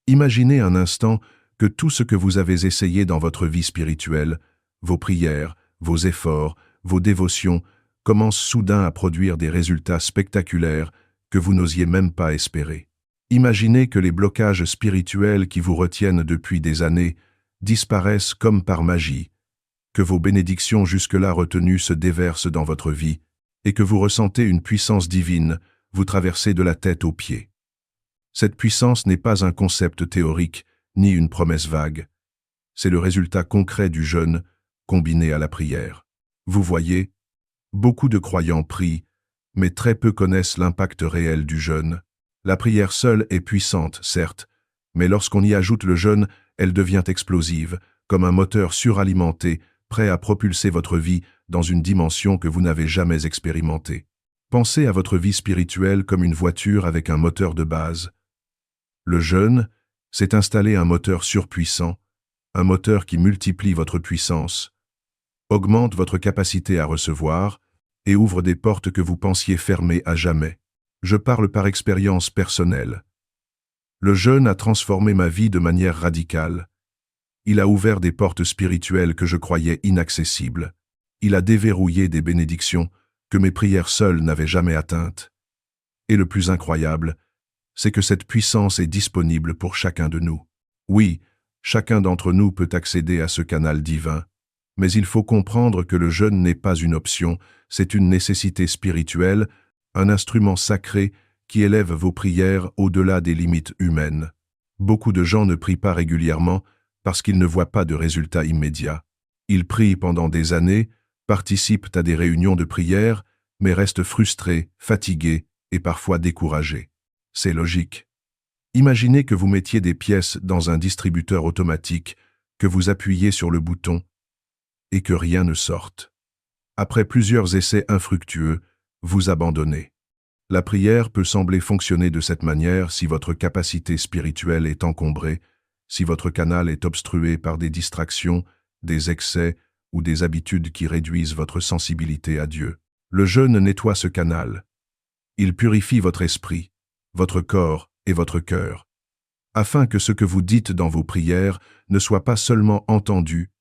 Imaginez un instant que tout ce que vous avez essayé dans votre vie spirituelle, vos prières, vos efforts, vos dévotions, commencent soudain à produire des résultats spectaculaires que vous n'osiez même pas espérer. Imaginez que les blocages spirituels qui vous retiennent depuis des années disparaissent comme par magie, que vos bénédictions jusque-là retenues se déversent dans votre vie et que vous ressentez une puissance divine vous traverser de la tête aux pieds. Cette puissance n'est pas un concept théorique ni une promesse vague. C'est le résultat concret du jeûne combiné à la prière. Vous voyez, beaucoup de croyants prient, mais très peu connaissent l'impact réel du jeûne. La prière seule est puissante, certes, mais lorsqu'on y ajoute le jeûne, elle devient explosive, comme un moteur suralimenté, prêt à propulser votre vie dans une dimension que vous n'avez jamais expérimentée. Pensez à votre vie spirituelle comme une voiture avec un moteur de base. Le jeûne, c'est installer un moteur surpuissant, un moteur qui multiplie votre puissance, augmente votre capacité à recevoir et ouvre des portes que vous pensiez fermées à jamais. Je parle par expérience personnelle. Le jeûne a transformé ma vie de manière radicale. Il a ouvert des portes spirituelles que je croyais inaccessibles. Il a déverrouillé des bénédictions que mes prières seules n'avaient jamais atteintes. Et le plus incroyable, c'est que cette puissance est disponible pour chacun de nous. Oui, chacun d'entre nous peut accéder à ce canal divin, mais il faut comprendre que le jeûne n'est pas une option, c'est une nécessité spirituelle, un instrument sacré qui élève vos prières au-delà des limites humaines. Beaucoup de gens ne prient pas régulièrement parce qu'ils ne voient pas de résultats immédiats. Ils prient pendant des années, participent à des réunions de prière, mais restent frustrés, fatigués et parfois découragés. C'est logique. Imaginez que vous mettiez des pièces dans un distributeur automatique, que vous appuyiez sur le bouton et que rien ne sorte. Après plusieurs essais infructueux, vous abandonnez. La prière peut sembler fonctionner de cette manière si votre capacité spirituelle est encombrée, si votre canal est obstrué par des distractions, des excès ou des habitudes qui réduisent votre sensibilité à Dieu. Le jeûne nettoie ce canal. Il purifie votre esprit, votre corps et votre cœur, afin que ce que vous dites dans vos prières ne soit pas seulement entendu,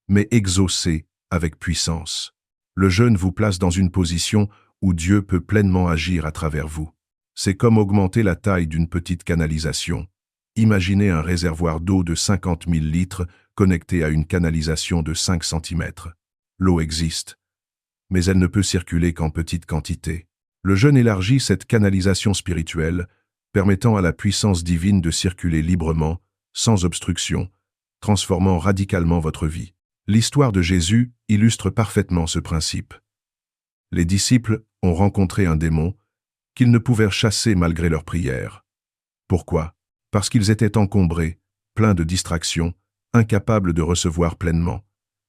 mais exaucé avec puissance. Le jeûne vous place dans une position où Dieu peut pleinement agir à travers vous. C'est comme augmenter la taille d'une petite canalisation. Imaginez un réservoir d'eau de 50 000 litres connecté à une canalisation de 5 cm. L'eau existe, mais elle ne peut circuler qu'en petite quantité. Le jeûne élargit cette canalisation spirituelle, permettant à la puissance divine de circuler librement, sans obstruction, transformant radicalement votre vie. L'histoire de Jésus illustre parfaitement ce principe. Les disciples ont rencontré un démon qu'ils ne pouvaient chasser malgré leurs prières. Pourquoi? Parce qu'ils étaient encombrés, pleins de distractions, incapables de recevoir pleinement.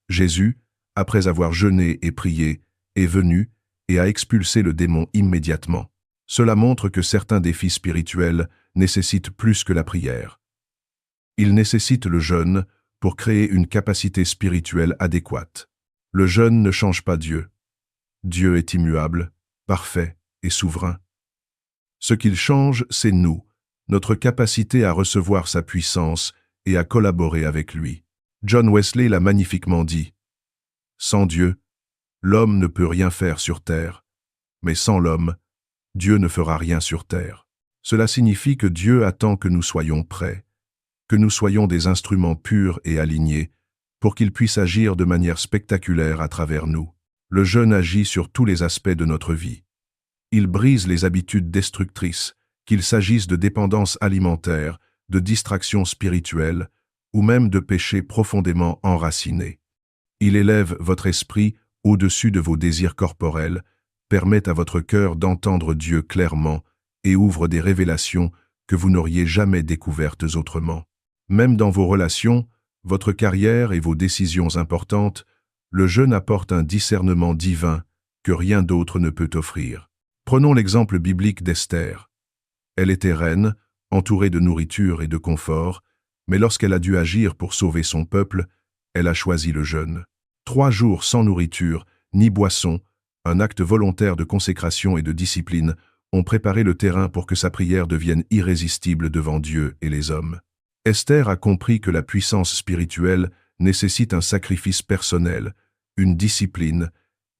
Jésus, après avoir jeûné et prié, est venu et a expulsé le démon immédiatement. Cela montre que certains défis spirituels nécessitent plus que la prière. Ils nécessitent le jeûne pour créer une capacité spirituelle adéquate. Le jeûne ne change pas Dieu. Dieu est immuable, parfait et souverain. Ce qu'il change, c'est nous, notre capacité à recevoir sa puissance et à collaborer avec lui. John Wesley l'a magnifiquement dit. Sans Dieu, l'homme ne peut rien faire sur terre, mais sans l'homme, Dieu ne fera rien sur terre. Cela signifie que Dieu attend que nous soyons prêts, que nous soyons des instruments purs et alignés, pour qu'il puisse agir de manière spectaculaire à travers nous. Le jeûne agit sur tous les aspects de notre vie. Il brise les habitudes destructrices, qu'il s'agisse de dépendance alimentaire, de distraction spirituelle, ou même de péchés profondément enracinés. Il élève votre esprit au-dessus de vos désirs corporels, permet à votre cœur d'entendre Dieu clairement et ouvre des révélations que vous n'auriez jamais découvertes autrement. Même dans vos relations, votre carrière et vos décisions importantes, le jeûne apporte un discernement divin que rien d'autre ne peut offrir. Prenons l'exemple biblique d'Esther. Elle était reine, entourée de nourriture et de confort, mais lorsqu'elle a dû agir pour sauver son peuple, elle a choisi le jeûne. 3 jours sans nourriture, ni boisson, un acte volontaire de consécration et de discipline, ont préparé le terrain pour que sa prière devienne irrésistible devant Dieu et les hommes. Esther a compris que la puissance spirituelle nécessite un sacrifice personnel, une discipline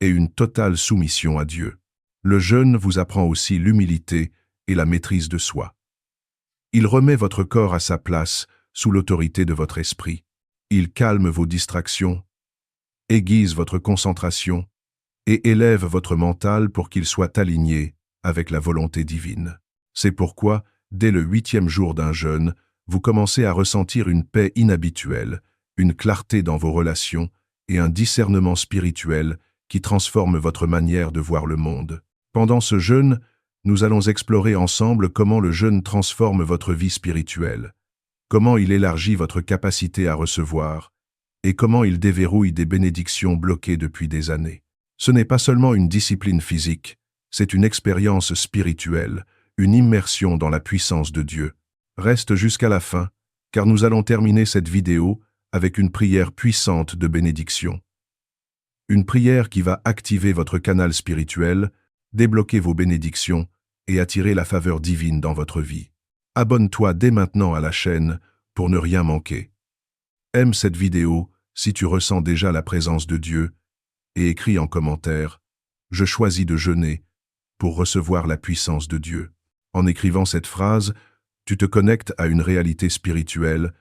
et une totale soumission à Dieu. Le jeûne vous apprend aussi l'humilité et la maîtrise de soi. Il remet votre corps à sa place sous l'autorité de votre esprit. Il calme vos distractions, aiguise votre concentration et élève votre mental pour qu'il soit aligné avec la volonté divine. C'est pourquoi, dès le 8e jour d'un jeûne, vous commencez à ressentir une paix inhabituelle, une clarté dans vos relations et un discernement spirituel qui transforme votre manière de voir le monde. Pendant ce jeûne, nous allons explorer ensemble comment le jeûne transforme votre vie spirituelle, comment il élargit votre capacité à recevoir et comment il déverrouille des bénédictions bloquées depuis des années. Ce n'est pas seulement une discipline physique, c'est une expérience spirituelle, une immersion dans la puissance de Dieu. Reste jusqu'à la fin, car nous allons terminer cette vidéo avec une prière puissante de bénédiction. Une prière qui va activer votre canal spirituel, débloquer vos bénédictions et attirer la faveur divine dans votre vie. Abonne-toi dès maintenant à la chaîne pour ne rien manquer. Aime cette vidéo si tu ressens déjà la présence de Dieu et écris en commentaire « Je choisis de jeûner pour recevoir la puissance de Dieu ». En écrivant cette phrase, tu te connectes à une réalité spirituelle,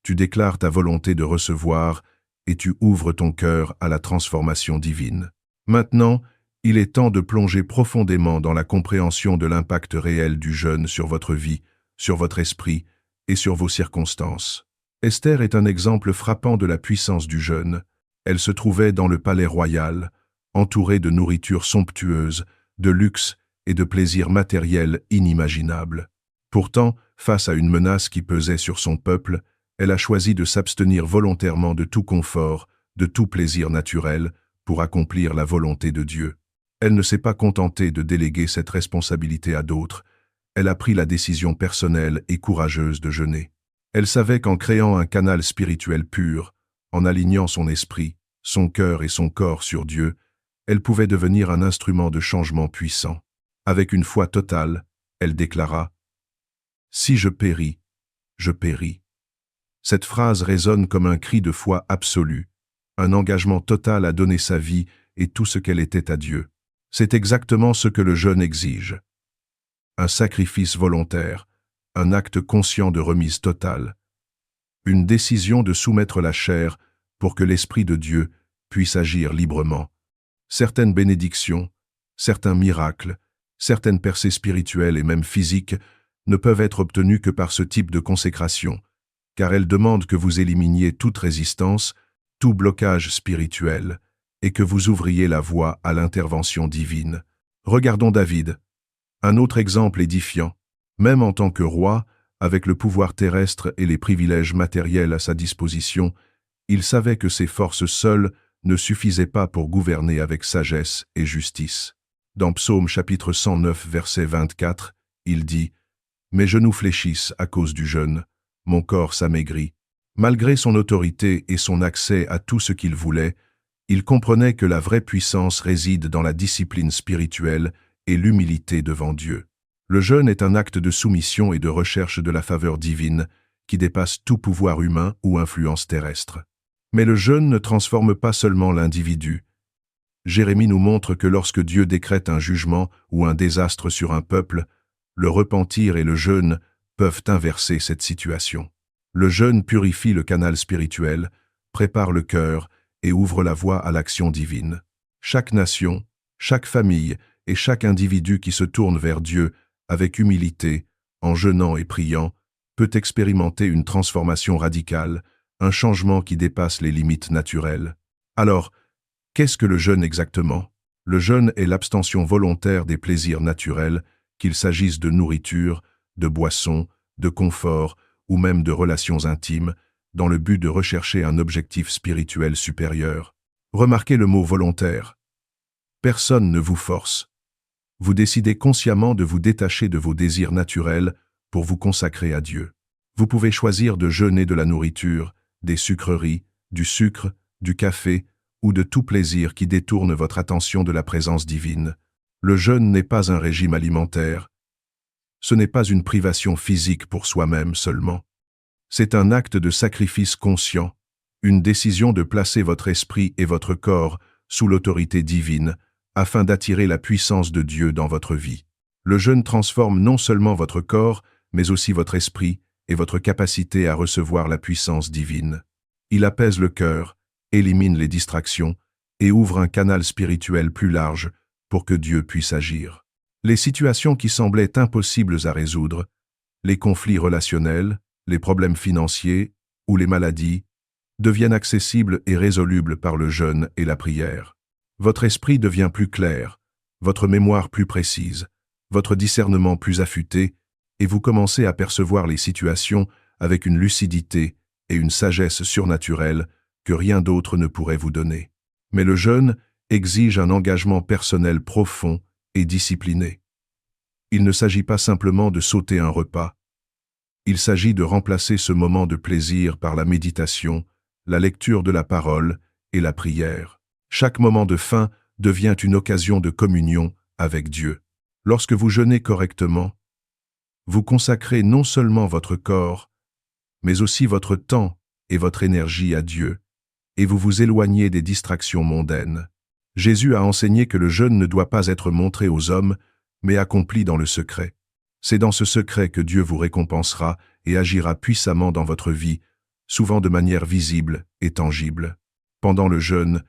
tu déclares ta volonté de recevoir et tu ouvres ton cœur à la transformation divine. Maintenant, il est temps de plonger profondément dans la compréhension de l'impact réel du jeûne sur votre vie, sur votre esprit et sur vos circonstances. Esther est un exemple frappant de la puissance du jeûne. Elle se trouvait dans le palais royal, entourée de nourriture somptueuse, de luxe et de plaisirs matériels inimaginables. Pourtant, face à une menace qui pesait sur son peuple, elle a choisi de s'abstenir volontairement de tout confort, de tout plaisir naturel, pour accomplir la volonté de Dieu. Elle ne s'est pas contentée de déléguer cette responsabilité à d'autres, elle a pris la décision personnelle et courageuse de jeûner. Elle savait qu'en créant un canal spirituel pur, en alignant son esprit, son cœur et son corps sur Dieu, elle pouvait devenir un instrument de changement puissant. Avec une foi totale, elle déclara « Si je péris, je péris ». Cette phrase résonne comme un cri de foi absolu, un engagement total à donner sa vie et tout ce qu'elle était à Dieu. C'est exactement ce que le jeûne exige. Un sacrifice volontaire, un acte conscient de remise totale, une décision de soumettre la chair pour que l'Esprit de Dieu puisse agir librement. Certaines bénédictions, certains miracles, certaines percées spirituelles et même physiques ne peuvent être obtenues que par ce type de consécration, car elles demandent que vous éliminiez toute résistance, tout blocage spirituel, et que vous ouvriez la voie à l'intervention divine. Regardons David, un autre exemple édifiant. Même en tant que roi, avec le pouvoir terrestre et les privilèges matériels à sa disposition, il savait que ses forces seules ne suffisaient pas pour gouverner avec sagesse et justice. Dans Psaume chapitre 109, verset 24, il dit « Mes genoux fléchissent à cause du jeûne, mon corps s'amaigrit. » Malgré son autorité et son accès à tout ce qu'il voulait, il comprenait que la vraie puissance réside dans la discipline spirituelle et l'humilité devant Dieu. Le jeûne est un acte de soumission et de recherche de la faveur divine qui dépasse tout pouvoir humain ou influence terrestre. Mais le jeûne ne transforme pas seulement l'individu. Jérémie nous montre que lorsque Dieu décrète un jugement ou un désastre sur un peuple, le repentir et le jeûne peuvent inverser cette situation. Le jeûne purifie le canal spirituel, prépare le cœur et ouvre la voie à l'action divine. Chaque nation, chaque famille et chaque individu qui se tourne vers Dieu avec humilité, en jeûnant et priant, peut expérimenter une transformation radicale, un changement qui dépasse les limites naturelles. Alors, qu'est-ce que le jeûne exactement? Le jeûne est l'abstention volontaire des plaisirs naturels, qu'il s'agisse de nourriture, de boissons, de confort ou même de relations intimes, dans le but de rechercher un objectif spirituel supérieur. Remarquez le mot volontaire. Personne ne vous force. Vous décidez consciemment de vous détacher de vos désirs naturels pour vous consacrer à Dieu. Vous pouvez choisir de jeûner de la nourriture, des sucreries, du sucre, du café ou de tout plaisir qui détourne votre attention de la présence divine. Le jeûne n'est pas un régime alimentaire. Ce n'est pas une privation physique pour soi-même seulement. C'est un acte de sacrifice conscient, une décision de placer votre esprit et votre corps sous l'autorité divine, afin d'attirer la puissance de Dieu dans votre vie. Le jeûne transforme non seulement votre corps, mais aussi votre esprit et votre capacité à recevoir la puissance divine. Il apaise le cœur, élimine les distractions et ouvre un canal spirituel plus large pour que Dieu puisse agir. Les situations qui semblaient impossibles à résoudre, les conflits relationnels, les problèmes financiers ou les maladies, deviennent accessibles et résolubles par le jeûne et la prière. Votre esprit devient plus clair, votre mémoire plus précise, votre discernement plus affûté, et vous commencez à percevoir les situations avec une lucidité et une sagesse surnaturelle que rien d'autre ne pourrait vous donner. Mais le jeûne exige un engagement personnel profond et discipliné. Il ne s'agit pas simplement de sauter un repas. Il s'agit de remplacer ce moment de plaisir par la méditation, la lecture de la parole et la prière. Chaque moment de faim devient une occasion de communion avec Dieu. Lorsque vous jeûnez correctement, vous consacrez non seulement votre corps, mais aussi votre temps et votre énergie à Dieu, et vous vous éloignez des distractions mondaines. Jésus a enseigné que le jeûne ne doit pas être montré aux hommes, mais accompli dans le secret. C'est dans ce secret que Dieu vous récompensera et agira puissamment dans votre vie, souvent de manière visible et tangible. Pendant le jeûne,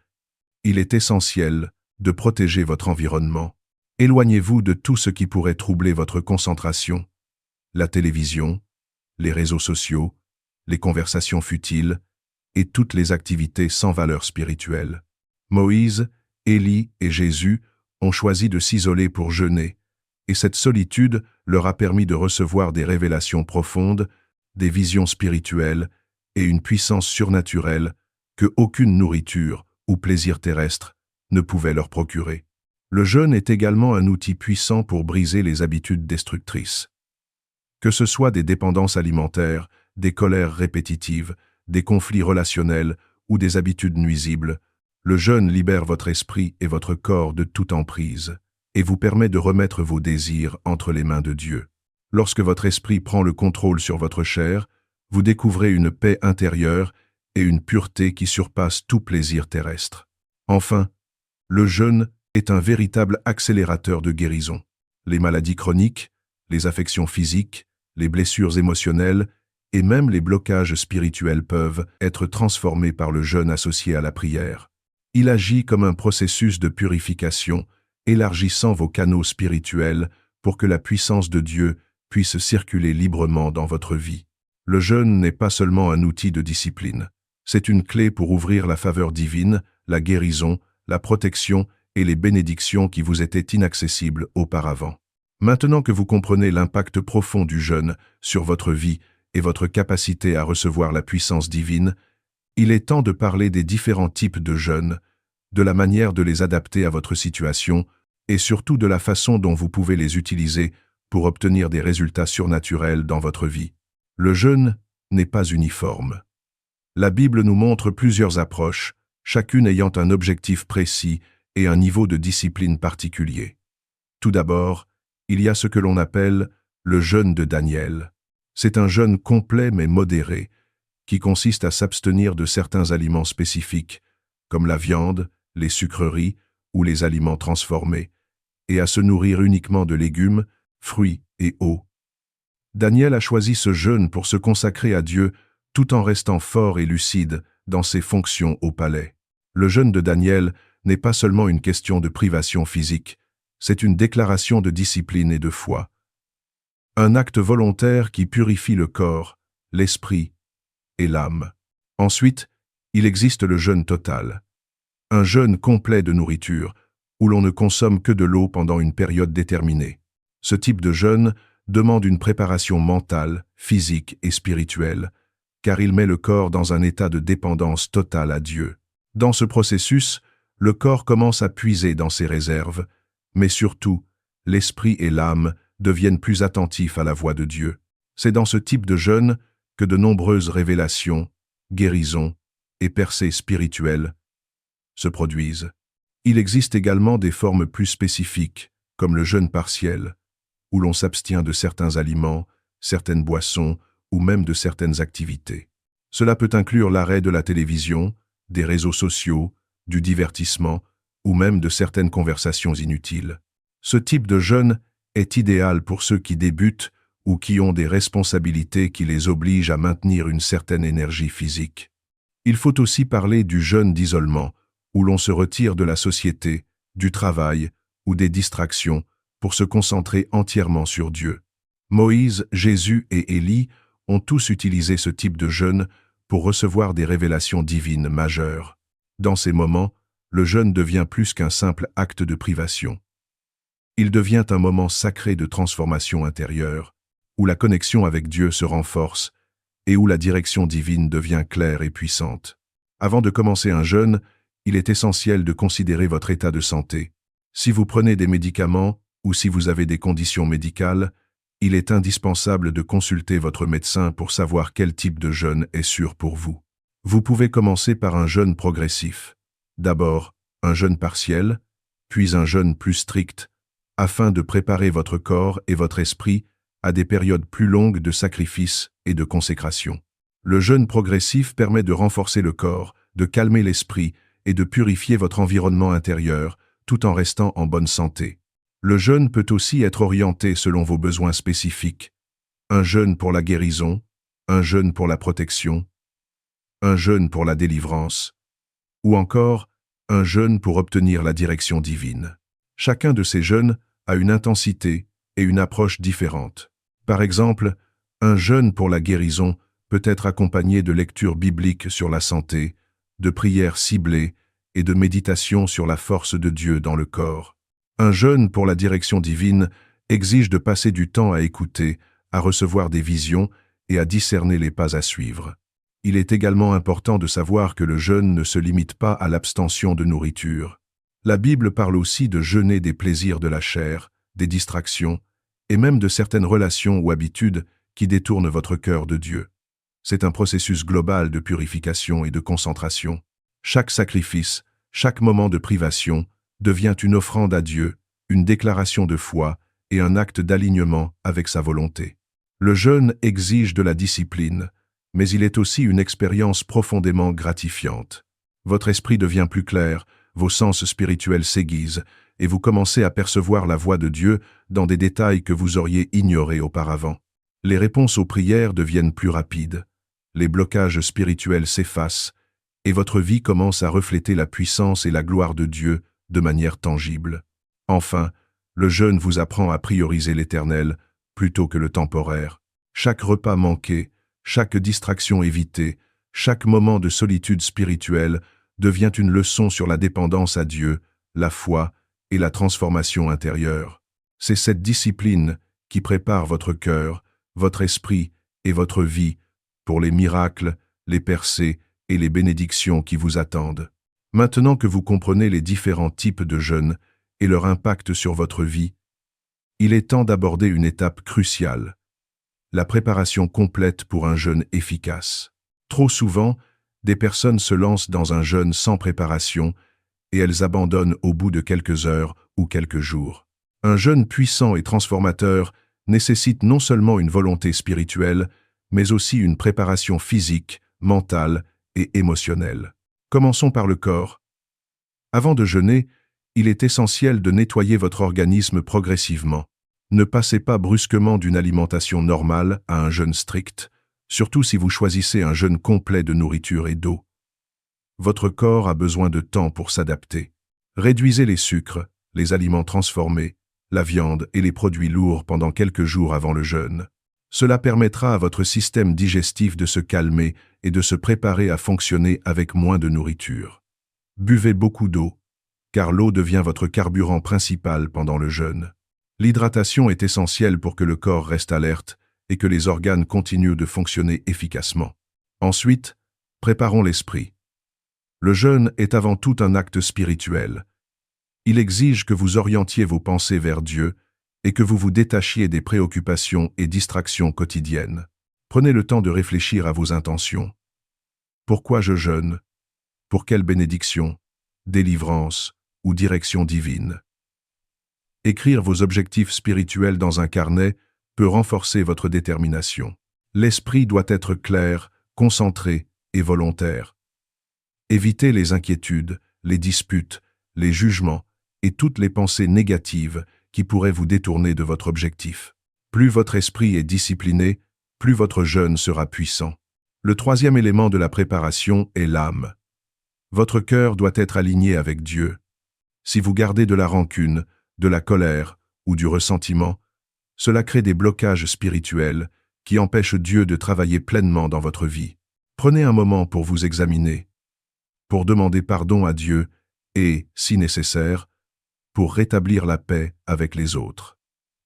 il est essentiel de protéger votre environnement. Éloignez-vous de tout ce qui pourrait troubler votre concentration, la télévision, les réseaux sociaux, les conversations futiles et toutes les activités sans valeur spirituelle. Moïse, Élie et Jésus ont choisi de s'isoler pour jeûner, et cette solitude leur a permis de recevoir des révélations profondes, des visions spirituelles et une puissance surnaturelle que aucune nourriture ou plaisir terrestre ne pouvait leur procurer. Le jeûne est également un outil puissant pour briser les habitudes destructrices. Que ce soit des dépendances alimentaires, des colères répétitives, des conflits relationnels ou des habitudes nuisibles, le jeûne libère votre esprit et votre corps de toute emprise et vous permet de remettre vos désirs entre les mains de Dieu. Lorsque votre esprit prend le contrôle sur votre chair, vous découvrez une paix intérieure et une pureté qui surpasse tout plaisir terrestre. Enfin, le jeûne est un véritable accélérateur de guérison. Les maladies chroniques, les affections physiques, les blessures émotionnelles et même les blocages spirituels peuvent être transformés par le jeûne associé à la prière. Il agit comme un processus de purification, élargissant vos canaux spirituels pour que la puissance de Dieu puisse circuler librement dans votre vie. Le jeûne n'est pas seulement un outil de discipline, c'est une clé pour ouvrir la faveur divine, la guérison, la protection et les bénédictions qui vous étaient inaccessibles auparavant. Maintenant que vous comprenez l'impact profond du jeûne sur votre vie et votre capacité à recevoir la puissance divine, il est temps de parler des différents types de jeûne, de la manière de les adapter à votre situation et surtout de la façon dont vous pouvez les utiliser pour obtenir des résultats surnaturels dans votre vie. Le jeûne n'est pas uniforme. La Bible nous montre plusieurs approches, chacune ayant un objectif précis et un niveau de discipline particulier. Tout d'abord, il y a ce que l'on appelle le jeûne de Daniel. C'est un jeûne complet mais modéré, qui consiste à s'abstenir de certains aliments spécifiques, comme la viande, les sucreries ou les aliments transformés, et à se nourrir uniquement de légumes, fruits et eau. Daniel a choisi ce jeûne pour se consacrer à Dieu tout en restant fort et lucide dans ses fonctions au palais. Le jeûne de Daniel n'est pas seulement une question de privation physique, c'est une déclaration de discipline et de foi. Un acte volontaire qui purifie le corps, l'esprit et l'âme. Ensuite, il existe le jeûne total. Un jeûne complet de nourriture, où l'on ne consomme que de l'eau pendant une période déterminée. Ce type de jeûne demande une préparation mentale, physique et spirituelle, car il met le corps dans un état de dépendance totale à Dieu. Dans ce processus, le corps commence à puiser dans ses réserves, mais surtout, l'esprit et l'âme deviennent plus attentifs à la voix de Dieu. C'est dans ce type de jeûne que de nombreuses révélations, guérisons et percées spirituelles se produisent. Il existe également des formes plus spécifiques, comme le jeûne partiel, où l'on s'abstient de certains aliments, certaines boissons ou même de certaines activités. Cela peut inclure l'arrêt de la télévision, des réseaux sociaux, du divertissement, ou même de certaines conversations inutiles. Ce type de jeûne est idéal pour ceux qui débutent ou qui ont des responsabilités qui les obligent à maintenir une certaine énergie physique. Il faut aussi parler du jeûne d'isolement, où l'on se retire de la société, du travail ou des distractions pour se concentrer entièrement sur Dieu. Moïse, Jésus et Élie ont tous utilisé ce type de jeûne pour recevoir des révélations divines majeures. Dans ces moments, le jeûne devient plus qu'un simple acte de privation. Il devient un moment sacré de transformation intérieure, où la connexion avec Dieu se renforce et où la direction divine devient claire et puissante. Avant de commencer un jeûne, il est essentiel de considérer votre état de santé. Si vous prenez des médicaments ou si vous avez des conditions médicales, il est indispensable de consulter votre médecin pour savoir quel type de jeûne est sûr pour vous. Vous pouvez commencer par un jeûne progressif. D'abord, un jeûne partiel, puis un jeûne plus strict, afin de préparer votre corps et votre esprit à des périodes plus longues de sacrifice et de consécration. Le jeûne progressif permet de renforcer le corps, de calmer l'esprit et de purifier votre environnement intérieur, tout en restant en bonne santé. Le jeûne peut aussi être orienté selon vos besoins spécifiques. Un jeûne pour la guérison, un jeûne pour la protection, un jeûne pour la délivrance, ou encore un jeûne pour obtenir la direction divine. Chacun de ces jeûnes a une intensité et une approche différentes. Par exemple, un jeûne pour la guérison peut être accompagné de lectures bibliques sur la santé, de prières ciblées et de méditations sur la force de Dieu dans le corps. Un jeûne pour la direction divine exige de passer du temps à écouter, à recevoir des visions et à discerner les pas à suivre. Il est également important de savoir que le jeûne ne se limite pas à l'abstention de nourriture. La Bible parle aussi de jeûner des plaisirs de la chair, des distractions, et même de certaines relations ou habitudes qui détournent votre cœur de Dieu. C'est un processus global de purification et de concentration. Chaque sacrifice, chaque moment de privation devient une offrande à Dieu, une déclaration de foi et un acte d'alignement avec sa volonté. Le jeûne exige de la discipline, mais il est aussi une expérience profondément gratifiante. Votre esprit devient plus clair, vos sens spirituels s'aiguisent, et vous commencez à percevoir la voix de Dieu dans des détails que vous auriez ignorés auparavant. Les réponses aux prières deviennent plus rapides, les blocages spirituels s'effacent, et votre vie commence à refléter la puissance et la gloire de Dieu de manière tangible. Enfin, le jeûne vous apprend à prioriser l'Éternel plutôt que le temporaire. Chaque repas manqué, chaque distraction évitée, chaque moment de solitude spirituelle devient une leçon sur la dépendance à Dieu, la foi et la transformation intérieure. C'est cette discipline qui prépare votre cœur, votre esprit et votre vie pour les miracles, les percées et les bénédictions qui vous attendent. Maintenant que vous comprenez les différents types de jeûne et leur impact sur votre vie, il est temps d'aborder une étape cruciale, la préparation complète pour un jeûne efficace. Trop souvent, des personnes se lancent dans un jeûne sans préparation et elles abandonnent au bout de quelques heures ou quelques jours. Un jeûne puissant et transformateur nécessite non seulement une volonté spirituelle, mais aussi une préparation physique, mentale et émotionnelle. Commençons par le corps. Avant de jeûner, il est essentiel de nettoyer votre organisme progressivement. Ne passez pas brusquement d'une alimentation normale à un jeûne strict, surtout si vous choisissez un jeûne complet de nourriture et d'eau. Votre corps a besoin de temps pour s'adapter. Réduisez les sucres, les aliments transformés, la viande et les produits lourds pendant quelques jours avant le jeûne. Cela permettra à votre système digestif de se calmer et de se préparer à fonctionner avec moins de nourriture. Buvez beaucoup d'eau, car l'eau devient votre carburant principal pendant le jeûne. L'hydratation est essentielle pour que le corps reste alerte et que les organes continuent de fonctionner efficacement. Ensuite, préparons l'esprit. Le jeûne est avant tout un acte spirituel. Il exige que vous orientiez vos pensées vers Dieu et que vous vous détachiez des préoccupations et distractions quotidiennes. Prenez le temps de réfléchir à vos intentions. Pourquoi je jeûne? Pour quelle bénédiction, délivrance ou direction divine? Écrire vos objectifs spirituels dans un carnet peut renforcer votre détermination. L'esprit doit être clair, concentré et volontaire. Évitez les inquiétudes, les disputes, les jugements et toutes les pensées négatives qui pourraient vous détourner de votre objectif. Plus votre esprit est discipliné, plus votre jeûne sera puissant. Le troisième élément de la préparation est l'âme. Votre cœur doit être aligné avec Dieu. Si vous gardez de la rancune, de la colère ou du ressentiment, cela crée des blocages spirituels qui empêchent Dieu de travailler pleinement dans votre vie. Prenez un moment pour vous examiner, pour demander pardon à Dieu et, si nécessaire, pour rétablir la paix avec les autres.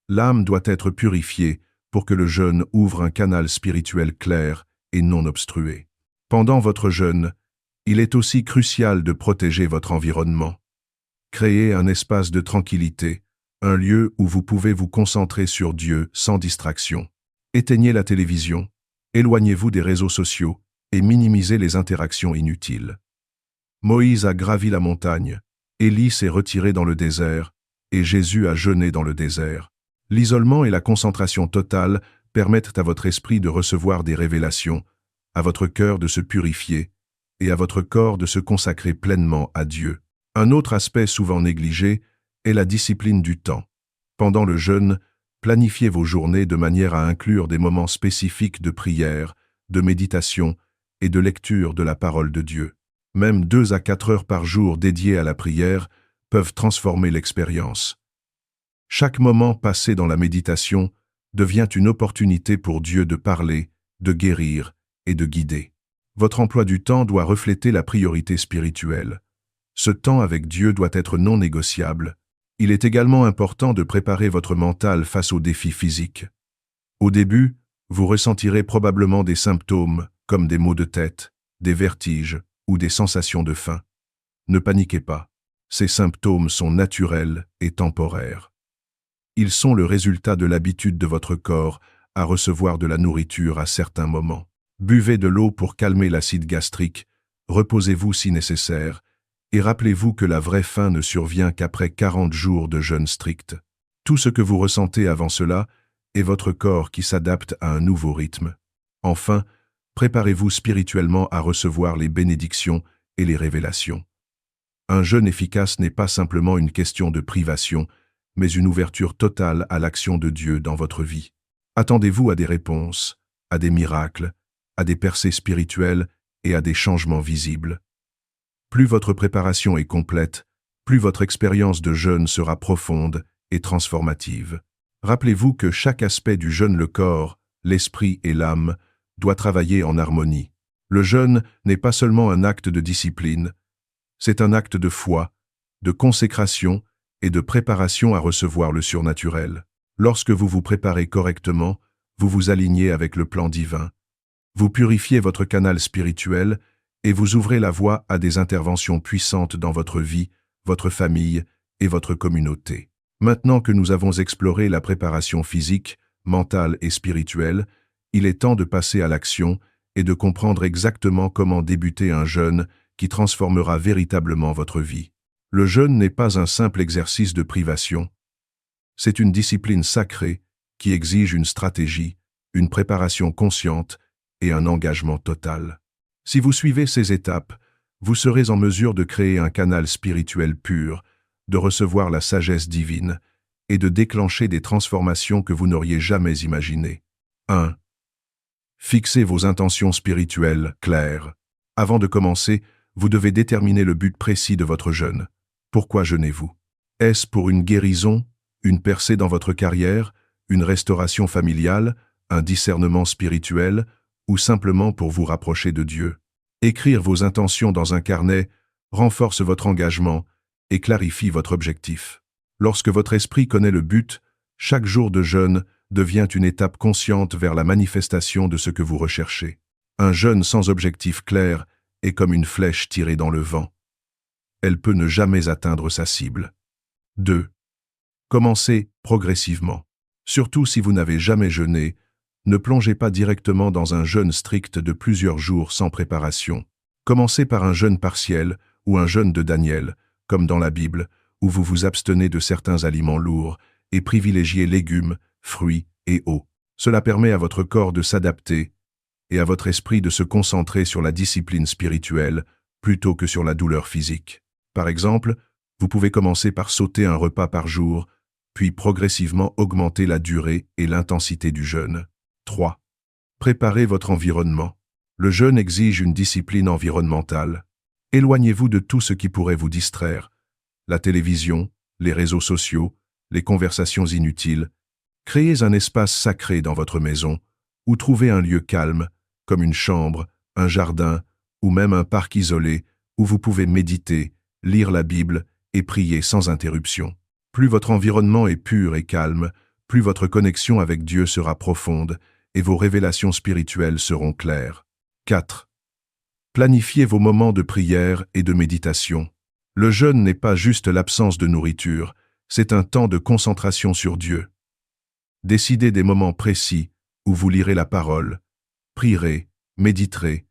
L'âme doit être purifiée pour que le jeûne ouvre un canal spirituel clair et non obstrué. Pendant votre jeûne, il est aussi crucial de protéger votre environnement. Créez un espace de tranquillité, un lieu où vous pouvez vous concentrer sur Dieu sans distraction. Éteignez la télévision, éloignez-vous des réseaux sociaux et minimisez les interactions inutiles. Moïse a gravi la montagne, Élie s'est retiré dans le désert et Jésus a jeûné dans le désert. L'isolement et la concentration totale permettent à votre esprit de recevoir des révélations, à votre cœur de se purifier et à votre corps de se consacrer pleinement à Dieu. Un autre aspect souvent négligé est la discipline du temps. Pendant le jeûne, planifiez vos journées de manière à inclure des moments spécifiques de prière, de méditation et de lecture de la parole de Dieu. Même 2 à 4 heures par jour dédiées à la prière peuvent transformer l'expérience. Chaque moment passé dans la méditation devient une opportunité pour Dieu de parler, de guérir et de guider. Votre emploi du temps doit refléter la priorité spirituelle. Ce temps avec Dieu doit être non négociable. Il est également important de préparer votre mental face aux défis physiques. Au début, vous ressentirez probablement des symptômes comme des maux de tête, des vertiges ou des sensations de faim. Ne paniquez pas. Ces symptômes sont naturels et temporaires. Ils sont le résultat de l'habitude de votre corps à recevoir de la nourriture à certains moments. Buvez de l'eau pour calmer l'acide gastrique, reposez-vous si nécessaire, et rappelez-vous que la vraie faim ne survient qu'après 40 jours de jeûne strict. Tout ce que vous ressentez avant cela est votre corps qui s'adapte à un nouveau rythme. Enfin, préparez-vous spirituellement à recevoir les bénédictions et les révélations. Un jeûne efficace n'est pas simplement une question de privation, mais une ouverture totale à l'action de Dieu dans votre vie. Attendez-vous à des réponses, à des miracles, à des percées spirituelles et à des changements visibles. Plus votre préparation est complète, plus votre expérience de jeûne sera profonde et transformative. Rappelez-vous que chaque aspect du jeûne, le corps, l'esprit et l'âme, doit travailler en harmonie. Le jeûne n'est pas seulement un acte de discipline, c'est un acte de foi, de consécration et de préparation à recevoir le surnaturel. Lorsque vous vous préparez correctement, vous vous alignez avec le plan divin. Vous purifiez votre canal spirituel et vous ouvrez la voie à des interventions puissantes dans votre vie, votre famille et votre communauté. Maintenant que nous avons exploré la préparation physique, mentale et spirituelle, il est temps de passer à l'action et de comprendre exactement comment débuter un jeûne qui transformera véritablement votre vie. Le jeûne n'est pas un simple exercice de privation. C'est une discipline sacrée qui exige une stratégie, une préparation consciente et un engagement total. Si vous suivez ces étapes, vous serez en mesure de créer un canal spirituel pur, de recevoir la sagesse divine et de déclencher des transformations que vous n'auriez jamais imaginées. 1. Fixez vos intentions spirituelles claires. Avant de commencer, vous devez déterminer le but précis de votre jeûne. Pourquoi jeûnez-vous? Est-ce pour une guérison, une percée dans votre carrière, une restauration familiale, un discernement spirituel, ou simplement pour vous rapprocher de Dieu? Écrire vos intentions dans un carnet renforce votre engagement et clarifie votre objectif. Lorsque votre esprit connaît le but, chaque jour de jeûne devient une étape consciente vers la manifestation de ce que vous recherchez. Un jeûne sans objectif clair est comme une flèche tirée dans le vent. Elle peut ne jamais atteindre sa cible. 2. Commencez progressivement. Surtout si vous n'avez jamais jeûné, ne plongez pas directement dans un jeûne strict de plusieurs jours sans préparation. Commencez par un jeûne partiel ou un jeûne de Daniel, comme dans la Bible, où vous vous abstenez de certains aliments lourds et privilégiez légumes, fruits et eau. Cela permet à votre corps de s'adapter et à votre esprit de se concentrer sur la discipline spirituelle plutôt que sur la douleur physique. Par exemple, vous pouvez commencer par sauter un repas par jour, puis progressivement augmenter la durée et l'intensité du jeûne. 3. Préparez votre environnement. Le jeûne exige une discipline environnementale. Éloignez-vous de tout ce qui pourrait vous distraire. La télévision, les réseaux sociaux, les conversations inutiles. Créez un espace sacré dans votre maison, ou trouvez un lieu calme, comme une chambre, un jardin, ou même un parc isolé, où vous pouvez méditer, lire la Bible et prier sans interruption. Plus votre environnement est pur et calme, plus votre connexion avec Dieu sera profonde et vos révélations spirituelles seront claires. 4. Planifiez vos moments de prière et de méditation. Le jeûne n'est pas juste l'absence de nourriture, c'est un temps de concentration sur Dieu. Décidez des moments précis où vous lirez la parole, prierez, méditerez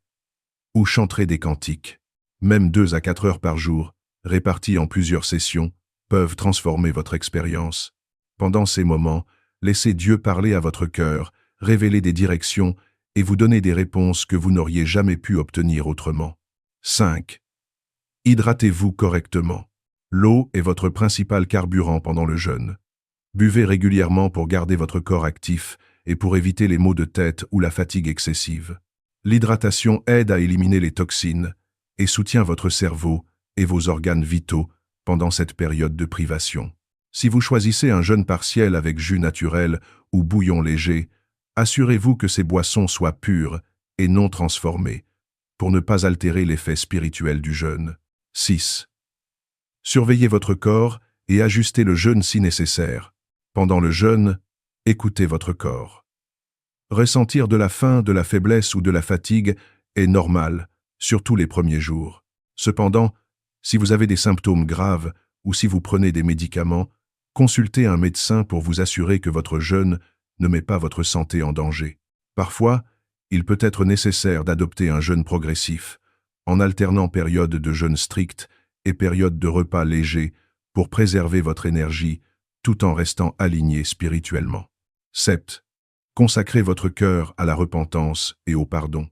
ou chanterez des cantiques. Même 2 à 4 heures par jour, répartis en plusieurs sessions, peuvent transformer votre expérience. Pendant ces moments, laissez Dieu parler à votre cœur, révéler des directions et vous donner des réponses que vous n'auriez jamais pu obtenir autrement. 5. Hydratez-vous correctement. L'eau est votre principal carburant pendant le jeûne. Buvez régulièrement pour garder votre corps actif et pour éviter les maux de tête ou la fatigue excessive. L'hydratation aide à éliminer les toxines et soutient votre cerveau et vos organes vitaux pendant cette période de privation. Si vous choisissez un jeûne partiel avec jus naturel ou bouillon léger, assurez-vous que ces boissons soient pures et non transformées, pour ne pas altérer l'effet spirituel du jeûne. 6. Surveillez votre corps et ajustez le jeûne si nécessaire. Pendant le jeûne, écoutez votre corps. Ressentir de la faim, de la faiblesse ou de la fatigue est normal, surtout les premiers jours. Cependant, si vous avez des symptômes graves ou si vous prenez des médicaments, consultez un médecin pour vous assurer que votre jeûne ne met pas votre santé en danger. Parfois, il peut être nécessaire d'adopter un jeûne progressif, en alternant périodes de jeûne strict et périodes de repas légers pour préserver votre énergie tout en restant aligné spirituellement. 7. Consacrez votre cœur à la repentance et au pardon.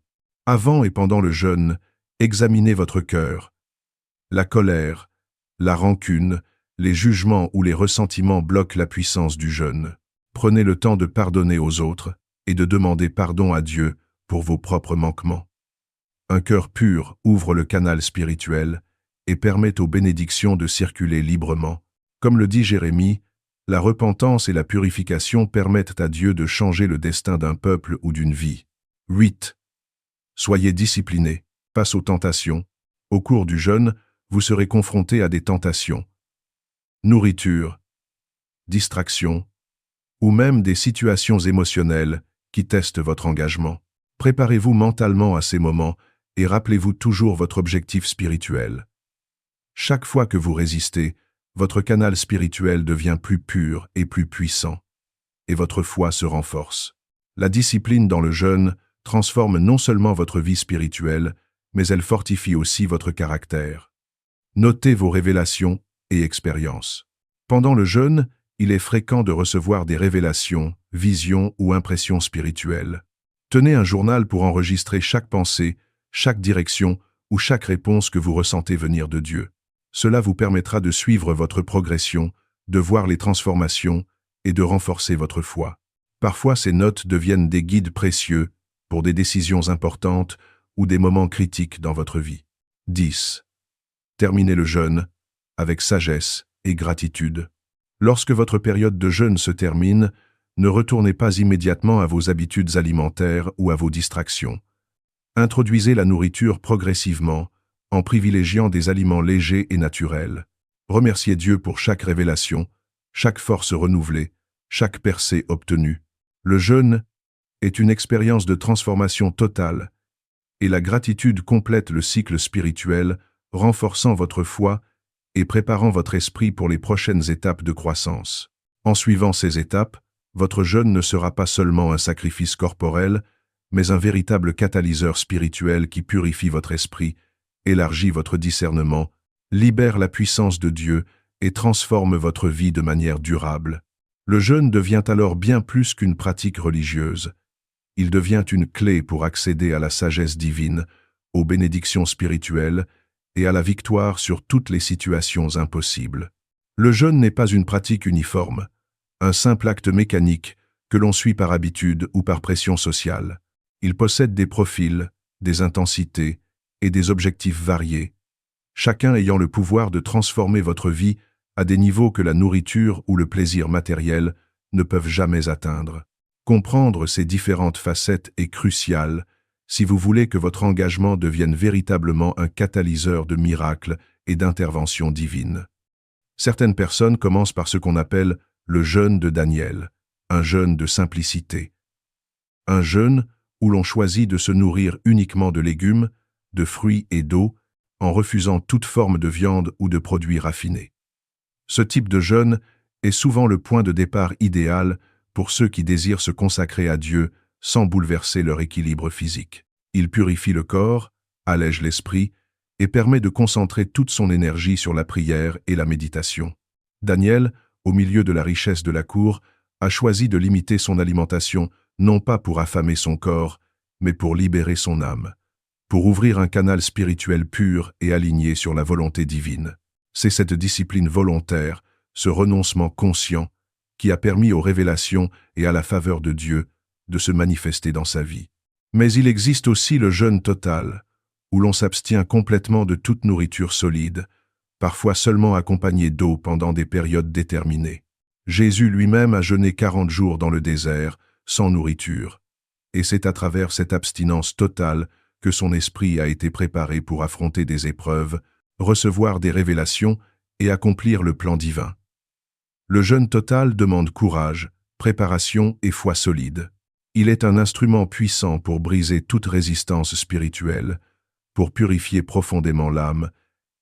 Avant et pendant le jeûne, examinez votre cœur. La colère, la rancune, les jugements ou les ressentiments bloquent la puissance du jeûne. Prenez le temps de pardonner aux autres et de demander pardon à Dieu pour vos propres manquements. Un cœur pur ouvre le canal spirituel et permet aux bénédictions de circuler librement. Comme le dit Jérémie, la repentance et la purification permettent à Dieu de changer le destin d'un peuple ou d'une vie. 8. Soyez disciplinés face aux tentations. Au cours du jeûne, vous serez confrontés à des tentations. Nourriture, distraction, ou même des situations émotionnelles qui testent votre engagement. Préparez-vous mentalement à ces moments et rappelez-vous toujours votre objectif spirituel. Chaque fois que vous résistez, votre canal spirituel devient plus pur et plus puissant, et votre foi se renforce. La discipline dans le jeûne transforme non seulement votre vie spirituelle, mais elle fortifie aussi votre caractère. Notez vos révélations et expériences. Pendant le jeûne, il est fréquent de recevoir des révélations, visions ou impressions spirituelles. Tenez un journal pour enregistrer chaque pensée, chaque direction ou chaque réponse que vous ressentez venir de Dieu. Cela vous permettra de suivre votre progression, de voir les transformations et de renforcer votre foi. Parfois, ces notes deviennent des guides précieux pour des décisions importantes ou des moments critiques dans votre vie. 10. Terminez le jeûne avec sagesse et gratitude. Lorsque votre période de jeûne se termine, ne retournez pas immédiatement à vos habitudes alimentaires ou à vos distractions. Introduisez la nourriture progressivement, en privilégiant des aliments légers et naturels. Remerciez Dieu pour chaque révélation, chaque force renouvelée, chaque percée obtenue. Le jeûne est une expérience de transformation totale, et la gratitude complète le cycle spirituel, renforçant votre foi et préparant votre esprit pour les prochaines étapes de croissance. En suivant ces étapes, votre jeûne ne sera pas seulement un sacrifice corporel, mais un véritable catalyseur spirituel qui purifie votre esprit, élargit votre discernement, libère la puissance de Dieu et transforme votre vie de manière durable. Le jeûne devient alors bien plus qu'une pratique religieuse. Il devient une clé pour accéder à la sagesse divine, aux bénédictions spirituelles et à la victoire sur toutes les situations impossibles. Le jeûne n'est pas une pratique uniforme, un simple acte mécanique que l'on suit par habitude ou par pression sociale. Il possède des profils, des intensités et des objectifs variés, chacun ayant le pouvoir de transformer votre vie à des niveaux que la nourriture ou le plaisir matériel ne peuvent jamais atteindre. Comprendre ces différentes facettes est crucial si vous voulez que votre engagement devienne véritablement un catalyseur de miracles et d'interventions divines. Certaines personnes commencent par ce qu'on appelle le jeûne de Daniel, un jeûne de simplicité. Un jeûne où l'on choisit de se nourrir uniquement de légumes, de fruits et d'eau, en refusant toute forme de viande ou de produits raffinés. Ce type de jeûne est souvent le point de départ idéal pour ceux qui désirent se consacrer à Dieu sans bouleverser leur équilibre physique. Il purifie le corps, allège l'esprit et permet de concentrer toute son énergie sur la prière et la méditation. Daniel, au milieu de la richesse de la cour, a choisi de limiter son alimentation non pas pour affamer son corps, mais pour libérer son âme, pour ouvrir un canal spirituel pur et aligné sur la volonté divine. C'est cette discipline volontaire, ce renoncement conscient, qui a permis aux révélations et à la faveur de Dieu de se manifester dans sa vie. Mais il existe aussi le jeûne total, où l'on s'abstient complètement de toute nourriture solide, parfois seulement accompagné d'eau pendant des périodes déterminées. Jésus lui-même a jeûné 40 jours dans le désert, sans nourriture, et c'est à travers cette abstinence totale que son esprit a été préparé pour affronter des épreuves, recevoir des révélations et accomplir le plan divin. Le jeûne total demande courage, préparation et foi solide. Il est un instrument puissant pour briser toute résistance spirituelle, pour purifier profondément l'âme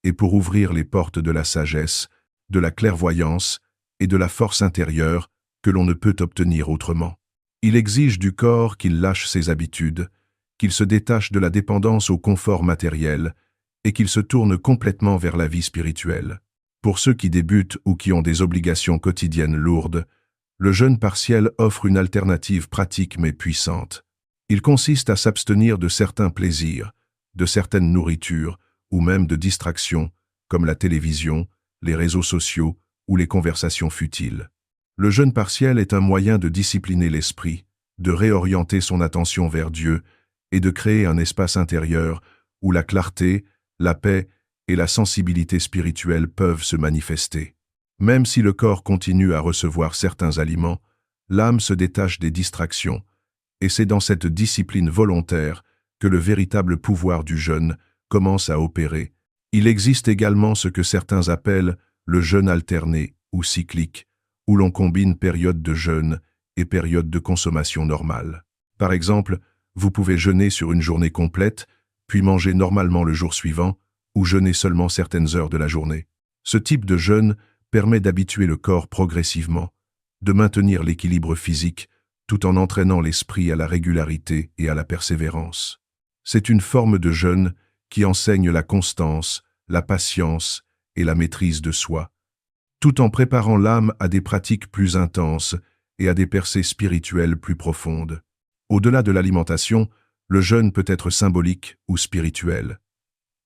et pour ouvrir les portes de la sagesse, de la clairvoyance et de la force intérieure que l'on ne peut obtenir autrement. Il exige du corps qu'il lâche ses habitudes, qu'il se détache de la dépendance au confort matériel et qu'il se tourne complètement vers la vie spirituelle. Pour ceux qui débutent ou qui ont des obligations quotidiennes lourdes, le jeûne partiel offre une alternative pratique mais puissante. Il consiste à s'abstenir de certains plaisirs, de certaines nourritures ou même de distractions, comme la télévision, les réseaux sociaux ou les conversations futiles. Le jeûne partiel est un moyen de discipliner l'esprit, de réorienter son attention vers Dieu et de créer un espace intérieur où la clarté, la paix et la sensibilité spirituelle peuvent se manifester. Même si le corps continue à recevoir certains aliments, l'âme se détache des distractions, et c'est dans cette discipline volontaire que le véritable pouvoir du jeûne commence à opérer. Il existe également ce que certains appellent le jeûne alterné ou cyclique, où l'on combine période de jeûne et période de consommation normale. Par exemple, vous pouvez jeûner sur une journée complète, puis manger normalement le jour suivant, ou jeûner seulement certaines heures de la journée. Ce type de jeûne permet d'habituer le corps progressivement, de maintenir l'équilibre physique, tout en entraînant l'esprit à la régularité et à la persévérance. C'est une forme de jeûne qui enseigne la constance, la patience et la maîtrise de soi, tout en préparant l'âme à des pratiques plus intenses et à des percées spirituelles plus profondes. Au-delà de l'alimentation, le jeûne peut être symbolique ou spirituel.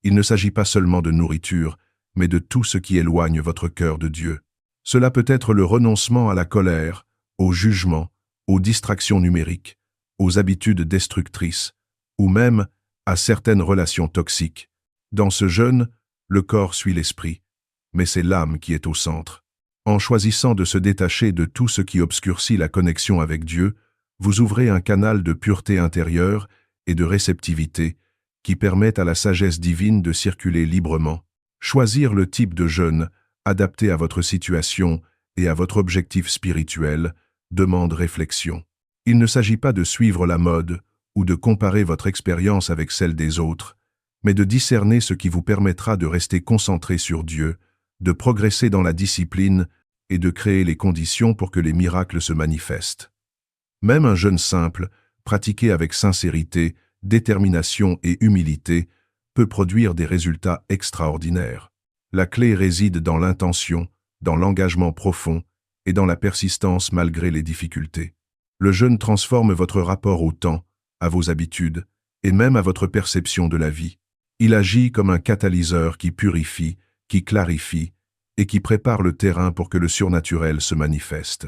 Il ne s'agit pas seulement de nourriture, mais de tout ce qui éloigne votre cœur de Dieu. Cela peut être le renoncement à la colère, au jugement, aux distractions numériques, aux habitudes destructrices, ou même à certaines relations toxiques. Dans ce jeûne, le corps suit l'esprit, mais c'est l'âme qui est au centre. En choisissant de se détacher de tout ce qui obscurcit la connexion avec Dieu, vous ouvrez un canal de pureté intérieure et de réceptivité qui permettent à la sagesse divine de circuler librement. Choisir le type de jeûne adapté à votre situation et à votre objectif spirituel demande réflexion. Il ne s'agit pas de suivre la mode ou de comparer votre expérience avec celle des autres, mais de discerner ce qui vous permettra de rester concentré sur Dieu, de progresser dans la discipline et de créer les conditions pour que les miracles se manifestent. Même un jeûne simple, pratiqué avec sincérité, détermination et humilité, peut produire des résultats extraordinaires. La clé réside dans l'intention, dans l'engagement profond et dans la persistance malgré les difficultés. Le jeûne transforme votre rapport au temps, à vos habitudes, et même à votre perception de la vie. Il agit comme un catalyseur qui purifie, qui clarifie, et qui prépare le terrain pour que le surnaturel se manifeste.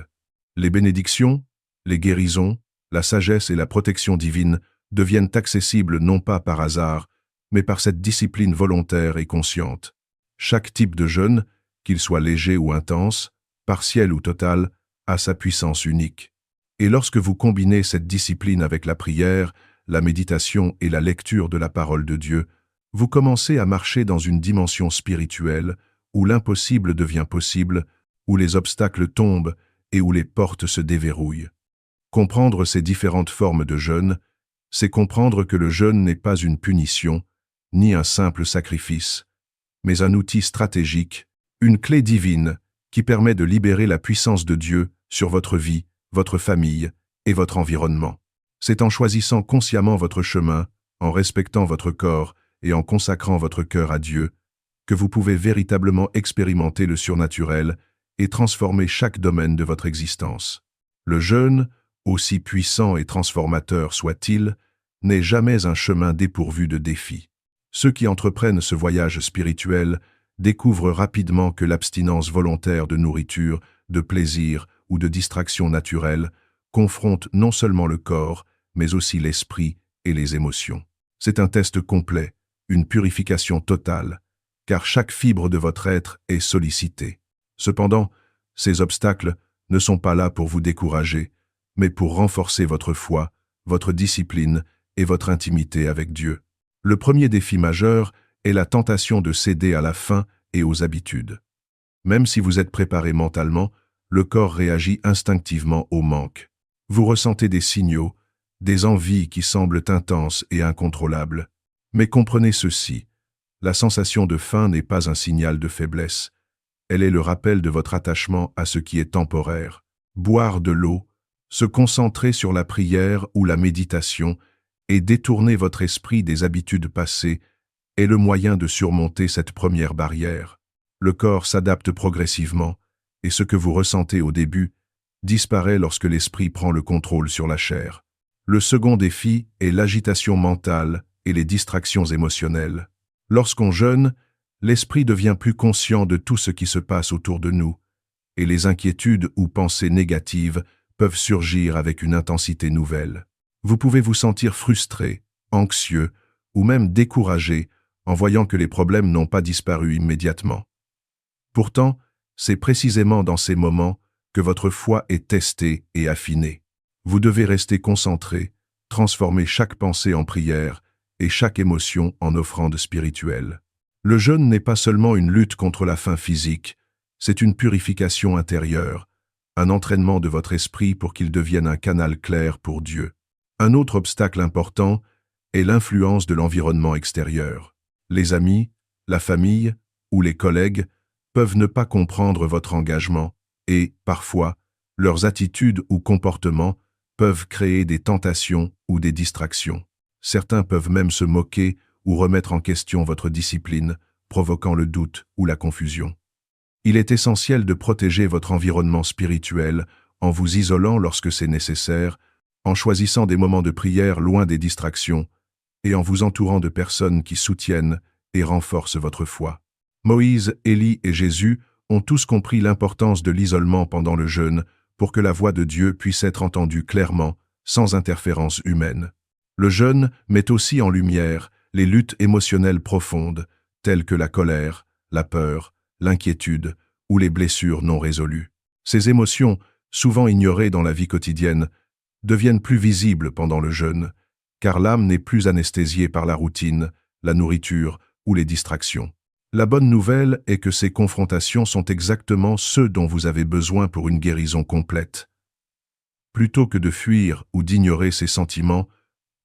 Les bénédictions, les guérisons, la sagesse et la protection divine deviennent accessibles non pas par hasard, mais par cette discipline volontaire et consciente. Chaque type de jeûne, qu'il soit léger ou intense, partiel ou total, a sa puissance unique. Et lorsque vous combinez cette discipline avec la prière, la méditation et la lecture de la parole de Dieu, vous commencez à marcher dans une dimension spirituelle où l'impossible devient possible, où les obstacles tombent et où les portes se déverrouillent. Comprendre ces différentes formes de jeûne, c'est comprendre que le jeûne n'est pas une punition, ni un simple sacrifice, mais un outil stratégique, une clé divine qui permet de libérer la puissance de Dieu sur votre vie, votre famille et votre environnement. C'est en choisissant consciemment votre chemin, en respectant votre corps et en consacrant votre cœur à Dieu, que vous pouvez véritablement expérimenter le surnaturel et transformer chaque domaine de votre existence. Le jeûne, aussi puissant et transformateur soit-il, n'est jamais un chemin dépourvu de défis. Ceux qui entreprennent ce voyage spirituel découvrent rapidement que l'abstinence volontaire de nourriture, de plaisir ou de distraction naturelle confronte non seulement le corps, mais aussi l'esprit et les émotions. C'est un test complet, une purification totale, car chaque fibre de votre être est sollicitée. Cependant, ces obstacles ne sont pas là pour vous décourager, mais pour renforcer votre foi, votre discipline et votre intimité avec Dieu. Le premier défi majeur est la tentation de céder à la faim et aux habitudes. Même si vous êtes préparé mentalement, le corps réagit instinctivement au manque. Vous ressentez des signaux, des envies qui semblent intenses et incontrôlables. Mais comprenez ceci, la sensation de faim n'est pas un signal de faiblesse. Elle est le rappel de votre attachement à ce qui est temporaire. Boire de l'eau, se concentrer sur la prière ou la méditation et détourner votre esprit des habitudes passées est le moyen de surmonter cette première barrière. Le corps s'adapte progressivement et ce que vous ressentez au début disparaît lorsque l'esprit prend le contrôle sur la chair. Le second défi est l'agitation mentale et les distractions émotionnelles. Lorsqu'on jeûne, l'esprit devient plus conscient de tout ce qui se passe autour de nous, et les inquiétudes ou pensées négatives peuvent surgir avec une intensité nouvelle. Vous pouvez vous sentir frustré, anxieux ou même découragé en voyant que les problèmes n'ont pas disparu immédiatement. Pourtant, c'est précisément dans ces moments que votre foi est testée et affinée. Vous devez rester concentré, transformer chaque pensée en prière et chaque émotion en offrande spirituelle. Le jeûne n'est pas seulement une lutte contre la faim physique, c'est une purification intérieure, un entraînement de votre esprit pour qu'il devienne un canal clair pour Dieu. Un autre obstacle important est l'influence de l'environnement extérieur. Les amis, la famille ou les collègues peuvent ne pas comprendre votre engagement et, parfois, leurs attitudes ou comportements peuvent créer des tentations ou des distractions. Certains peuvent même se moquer ou remettre en question votre discipline, provoquant le doute ou la confusion. Il est essentiel de protéger votre environnement spirituel en vous isolant lorsque c'est nécessaire, en choisissant des moments de prière loin des distractions et en vous entourant de personnes qui soutiennent et renforcent votre foi. Moïse, Élie et Jésus ont tous compris l'importance de l'isolement pendant le jeûne pour que la voix de Dieu puisse être entendue clairement, sans interférence humaine. Le jeûne met aussi en lumière les luttes émotionnelles profondes, telles que la colère, la peur, l'inquiétude ou les blessures non résolues. Ces émotions, souvent ignorées dans la vie quotidienne, deviennent plus visibles pendant le jeûne, car l'âme n'est plus anesthésiée par la routine, la nourriture ou les distractions. La bonne nouvelle est que ces confrontations sont exactement ceux dont vous avez besoin pour une guérison complète. Plutôt que de fuir ou d'ignorer ces sentiments,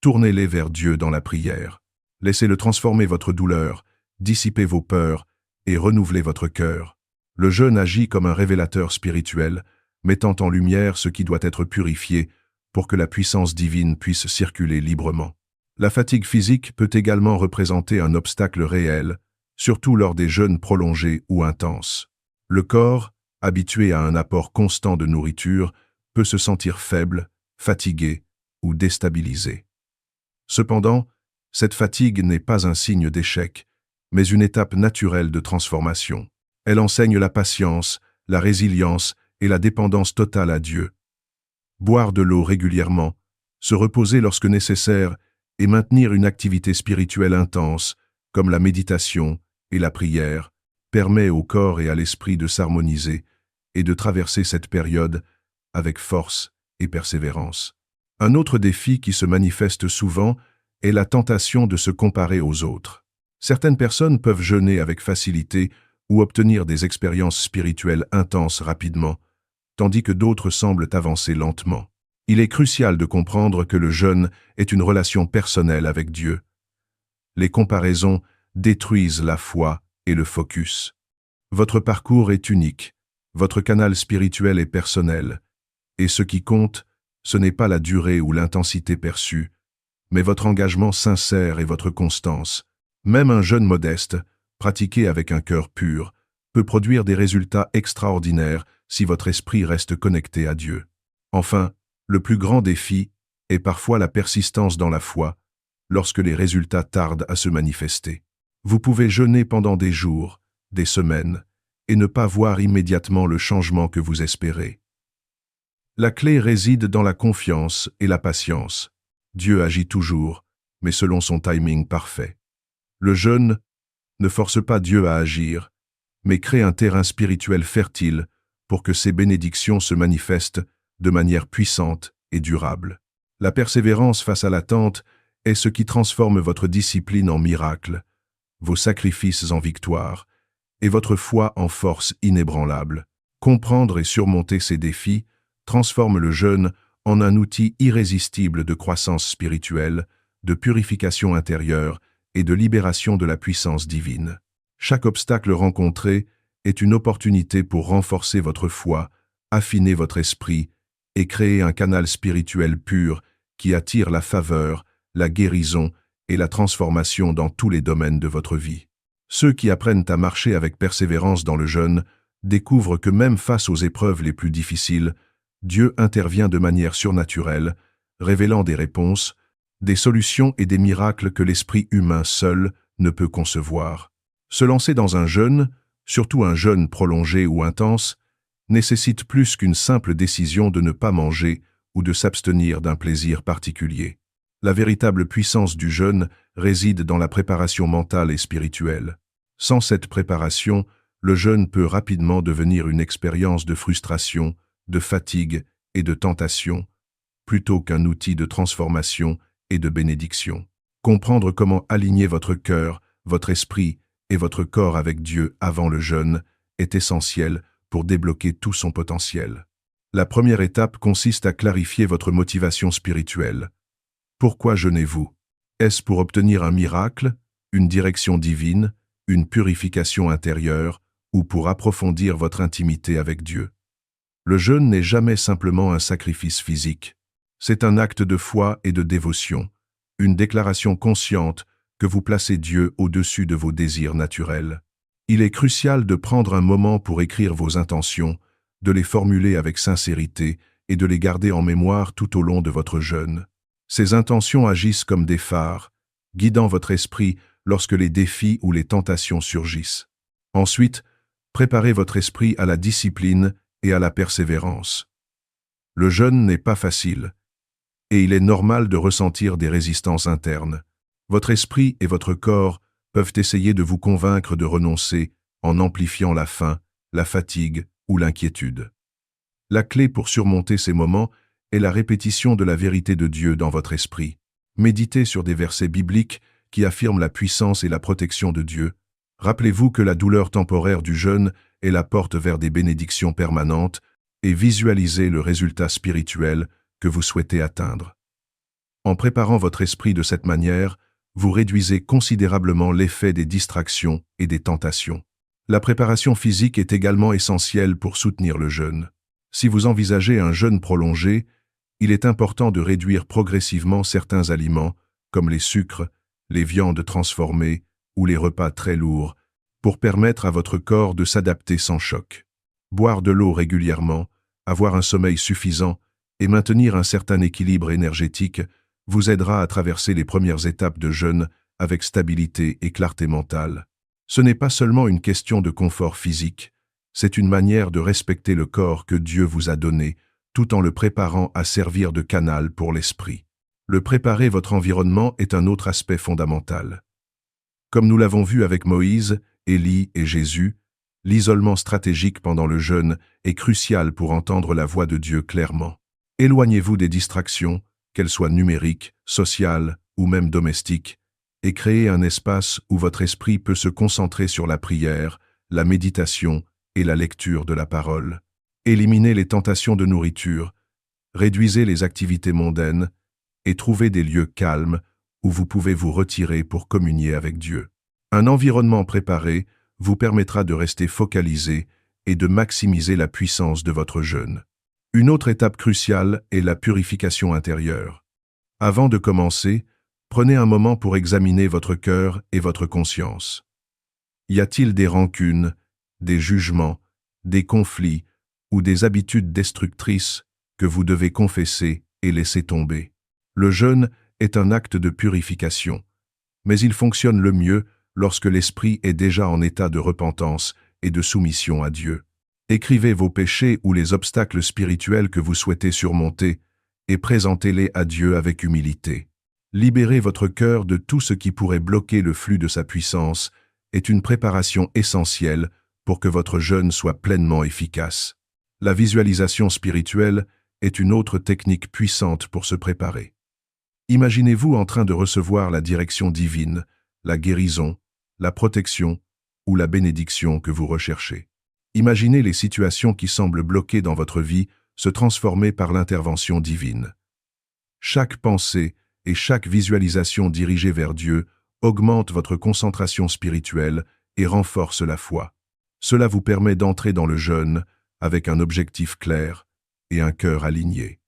tournez-les vers Dieu dans la prière. Laissez-le transformer votre douleur, dissiper vos peurs et renouveler votre cœur. Le jeûne agit comme un révélateur spirituel, mettant en lumière ce qui doit être purifié pour que la puissance divine puisse circuler librement. La fatigue physique peut également représenter un obstacle réel, surtout lors des jeûnes prolongés ou intenses. Le corps, habitué à un apport constant de nourriture, peut se sentir faible, fatigué ou déstabilisé. Cependant, cette fatigue n'est pas un signe d'échec, mais une étape naturelle de transformation. Elle enseigne la patience, la résilience et la dépendance totale à Dieu. Boire de l'eau régulièrement, se reposer lorsque nécessaire et maintenir une activité spirituelle intense, comme la méditation et la prière, permet au corps et à l'esprit de s'harmoniser et de traverser cette période avec force et persévérance. Un autre défi qui se manifeste souvent est la tentation de se comparer aux autres. Certaines personnes peuvent jeûner avec facilité ou obtenir des expériences spirituelles intenses rapidement, tandis que d'autres semblent avancer lentement. Il est crucial de comprendre que le jeûne est une relation personnelle avec Dieu. Les comparaisons détruisent la foi et le focus. Votre parcours est unique, votre canal spirituel est personnel, et ce qui compte, ce n'est pas la durée ou l'intensité perçue, mais votre engagement sincère et votre constance. Même un jeûne modeste, pratiqué avec un cœur pur, peut produire des résultats extraordinaires si votre esprit reste connecté à Dieu. Enfin, le plus grand défi est parfois la persistance dans la foi, lorsque les résultats tardent à se manifester. Vous pouvez jeûner pendant des jours, des semaines, et ne pas voir immédiatement le changement que vous espérez. La clé réside dans la confiance et la patience. Dieu agit toujours, mais selon son timing parfait. Le jeûne ne force pas Dieu à agir, mais crée un terrain spirituel fertile pour que ses bénédictions se manifestent de manière puissante et durable. La persévérance face à l'attente est ce qui transforme votre discipline en miracle, vos sacrifices en victoire, et votre foi en force inébranlable. Comprendre et surmonter ces défis transforme le jeûne en un outil irrésistible de croissance spirituelle, de purification intérieure et de libération de la puissance divine. Chaque obstacle rencontré est une opportunité pour renforcer votre foi, affiner votre esprit et créer un canal spirituel pur qui attire la faveur, la guérison et la transformation dans tous les domaines de votre vie. Ceux qui apprennent à marcher avec persévérance dans le jeûne découvrent que même face aux épreuves les plus difficiles, Dieu intervient de manière surnaturelle, révélant des réponses, des solutions et des miracles que l'esprit humain seul ne peut concevoir. Se lancer dans un jeûne, surtout un jeûne prolongé ou intense, nécessite plus qu'une simple décision de ne pas manger ou de s'abstenir d'un plaisir particulier. La véritable puissance du jeûne réside dans la préparation mentale et spirituelle. Sans cette préparation, le jeûne peut rapidement devenir une expérience de frustration, de fatigue et de tentation, plutôt qu'un outil de transformation et de bénédiction. Comprendre comment aligner votre cœur, votre esprit et votre corps avec Dieu avant le jeûne est essentiel pour débloquer tout son potentiel. La première étape consiste à clarifier votre motivation spirituelle. Pourquoi jeûnez-vous? Est-ce pour obtenir un miracle, une direction divine, une purification intérieure ou pour approfondir votre intimité avec Dieu? Le jeûne n'est jamais simplement un sacrifice physique. C'est un acte de foi et de dévotion, une déclaration consciente que vous placez Dieu au-dessus de vos désirs naturels. Il est crucial de prendre un moment pour écrire vos intentions, de les formuler avec sincérité et de les garder en mémoire tout au long de votre jeûne. Ces intentions agissent comme des phares, guidant votre esprit lorsque les défis ou les tentations surgissent. Ensuite, préparez votre esprit à la discipline et à la persévérance. Le jeûne n'est pas facile, et il est normal de ressentir des résistances internes. Votre esprit et votre corps peuvent essayer de vous convaincre de renoncer en amplifiant la faim, la fatigue ou l'inquiétude. La clé pour surmonter ces moments est la répétition de la vérité de Dieu dans votre esprit. Méditez sur des versets bibliques qui affirment la puissance et la protection de Dieu. Rappelez-vous que la douleur temporaire du jeûne est la porte vers des bénédictions permanentes et visualisez le résultat spirituel que vous souhaitez atteindre. En préparant votre esprit de cette manière, vous réduisez considérablement l'effet des distractions et des tentations. La préparation physique est également essentielle pour soutenir le jeûne. Si vous envisagez un jeûne prolongé, il est important de réduire progressivement certains aliments, comme les sucres, les viandes transformées ou les repas très lourds, pour permettre à votre corps de s'adapter sans choc. Boire de l'eau régulièrement, avoir un sommeil suffisant et maintenir un certain équilibre énergétique vous aidera à traverser les premières étapes de jeûne avec stabilité et clarté mentale. Ce n'est pas seulement une question de confort physique, c'est une manière de respecter le corps que Dieu vous a donné, tout en le préparant à servir de canal pour l'esprit. Le préparer votre environnement est un autre aspect fondamental. Comme nous l'avons vu avec Moïse, Élie et Jésus, l'isolement stratégique pendant le jeûne est crucial pour entendre la voix de Dieu clairement. Éloignez-vous des distractions, qu'elles soient numériques, sociales ou même domestiques, et créez un espace où votre esprit peut se concentrer sur la prière, la méditation et la lecture de la parole. Éliminez les tentations de nourriture, réduisez les activités mondaines et trouvez des lieux calmes où vous pouvez vous retirer pour communier avec Dieu. Un environnement préparé vous permettra de rester focalisé et de maximiser la puissance de votre jeûne. Une autre étape cruciale est la purification intérieure. Avant de commencer, prenez un moment pour examiner votre cœur et votre conscience. Y a-t-il des rancunes, des jugements, des conflits ou des habitudes destructrices que vous devez confesser et laisser tomber? Le jeûne est un acte de purification, mais il fonctionne le mieux lorsque l'esprit est déjà en état de repentance et de soumission à Dieu. Écrivez vos péchés ou les obstacles spirituels que vous souhaitez surmonter et présentez-les à Dieu avec humilité. Libérer votre cœur de tout ce qui pourrait bloquer le flux de sa puissance est une préparation essentielle pour que votre jeûne soit pleinement efficace. La visualisation spirituelle est une autre technique puissante pour se préparer. Imaginez-vous en train de recevoir la direction divine, la guérison, la protection ou la bénédiction que vous recherchez. Imaginez les situations qui semblent bloquées dans votre vie se transformer par l'intervention divine. Chaque pensée et chaque visualisation dirigée vers Dieu augmente votre concentration spirituelle et renforce la foi. Cela vous permet d'entrer dans le jeûne avec un objectif clair et un cœur aligné,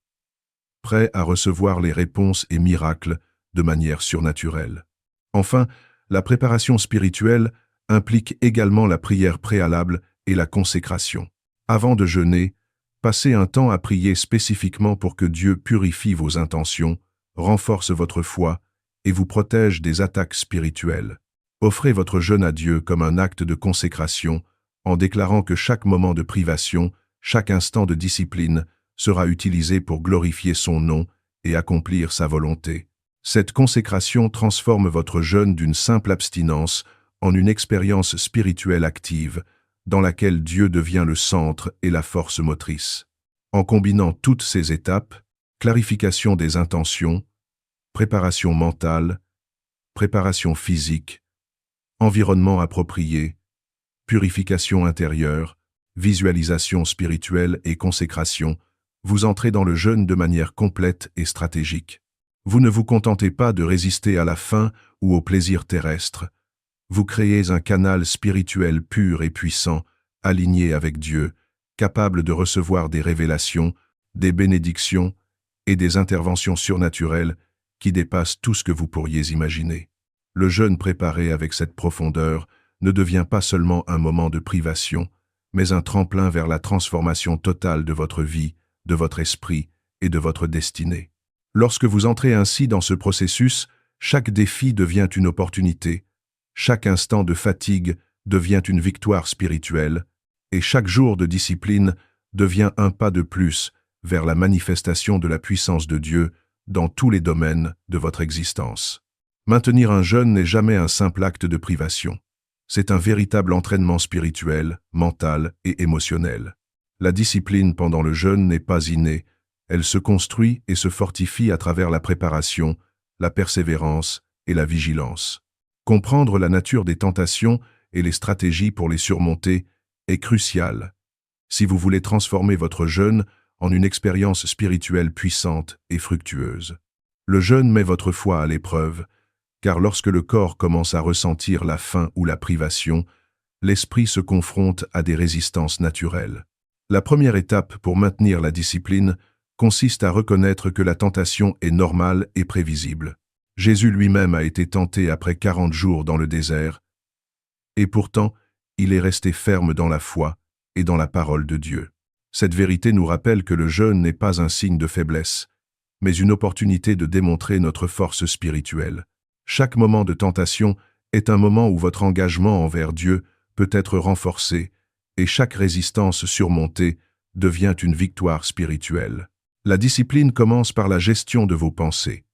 prêt à recevoir les réponses et miracles de manière surnaturelle. Enfin, la préparation spirituelle implique également la prière préalable et la consécration. Avant de jeûner, passez un temps à prier spécifiquement pour que Dieu purifie vos intentions, renforce votre foi et vous protège des attaques spirituelles. Offrez votre jeûne à Dieu comme un acte de consécration en déclarant que chaque moment de privation, chaque instant de discipline sera utilisé pour glorifier son nom et accomplir sa volonté. Cette consécration transforme votre jeûne d'une simple abstinence en une expérience spirituelle active, dans laquelle Dieu devient le centre et la force motrice. En combinant toutes ces étapes, clarification des intentions, préparation mentale, préparation physique, environnement approprié, purification intérieure, visualisation spirituelle et consécration, vous entrez dans le jeûne de manière complète et stratégique. Vous ne vous contentez pas de résister à la faim ou au plaisir terrestre. Vous créez un canal spirituel pur et puissant, aligné avec Dieu, capable de recevoir des révélations, des bénédictions et des interventions surnaturelles qui dépassent tout ce que vous pourriez imaginer. Le jeûne préparé avec cette profondeur ne devient pas seulement un moment de privation, mais un tremplin vers la transformation totale de votre vie, de votre esprit et de votre destinée. Lorsque vous entrez ainsi dans ce processus, chaque défi devient une opportunité, chaque instant de fatigue devient une victoire spirituelle, et chaque jour de discipline devient un pas de plus vers la manifestation de la puissance de Dieu dans tous les domaines de votre existence. Maintenir un jeûne n'est jamais un simple acte de privation. C'est un véritable entraînement spirituel, mental et émotionnel. La discipline pendant le jeûne n'est pas innée, elle se construit et se fortifie à travers la préparation, la persévérance et la vigilance. Comprendre la nature des tentations et les stratégies pour les surmonter est crucial si vous voulez transformer votre jeûne en une expérience spirituelle puissante et fructueuse. Le jeûne met votre foi à l'épreuve, car lorsque le corps commence à ressentir la faim ou la privation, l'esprit se confronte à des résistances naturelles. La première étape pour maintenir la discipline consiste à reconnaître que la tentation est normale et prévisible. Jésus lui-même a été tenté après 40 jours dans le désert, et pourtant, il est resté ferme dans la foi et dans la parole de Dieu. Cette vérité nous rappelle que le jeûne n'est pas un signe de faiblesse, mais une opportunité de démontrer notre force spirituelle. Chaque moment de tentation est un moment où votre engagement envers Dieu peut être renforcé, et chaque résistance surmontée devient une victoire spirituelle. La discipline commence par la gestion de vos pensées.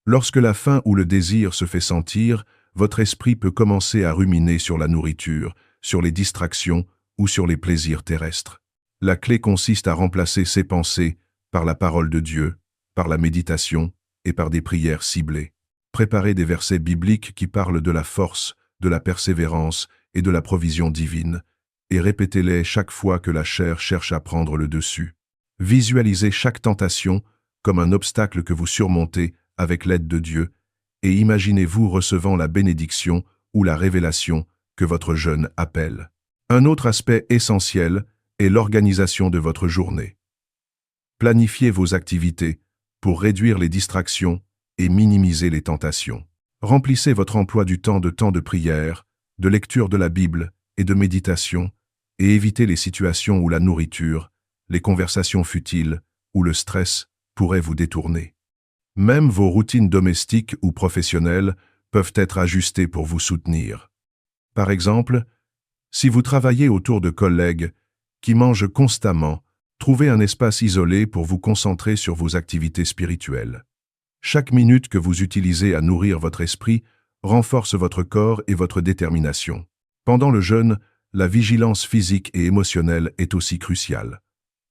Lorsque la faim ou le désir se fait sentir, votre esprit peut commencer à ruminer sur la nourriture, sur les distractions ou sur les plaisirs terrestres. La clé consiste à remplacer ces pensées par la parole de Dieu, par la méditation et par des prières ciblées. Préparez des versets bibliques qui parlent de la force, de la persévérance et de la provision divine, et répétez-les chaque fois que la chair cherche à prendre le dessus. Visualisez chaque tentation comme un obstacle que vous surmontez avec l'aide de Dieu, et imaginez-vous recevant la bénédiction ou la révélation que votre jeûne appelle. Un autre aspect essentiel est l'organisation de votre journée. Planifiez vos activités pour réduire les distractions et minimiser les tentations. Remplissez votre emploi du temps de prière, de lecture de la Bible et de méditation, et évitez les situations où la nourriture, les conversations futiles ou le stress pourraient vous détourner. Même vos routines domestiques ou professionnelles peuvent être ajustées pour vous soutenir. Par exemple, si vous travaillez autour de collègues qui mangent constamment, trouvez un espace isolé pour vous concentrer sur vos activités spirituelles. Chaque minute que vous utilisez à nourrir votre esprit renforce votre corps et votre détermination. Pendant le jeûne, la vigilance physique et émotionnelle est aussi cruciale.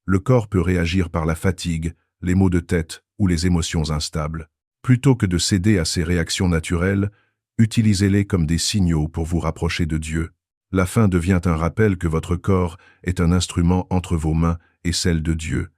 Le corps peut réagir par la fatigue, les maux de tête ou les émotions instables. Plutôt que de céder à ces réactions naturelles, utilisez-les comme des signaux pour vous rapprocher de Dieu. La faim devient un rappel que votre corps est un instrument entre vos mains et celles de Dieu.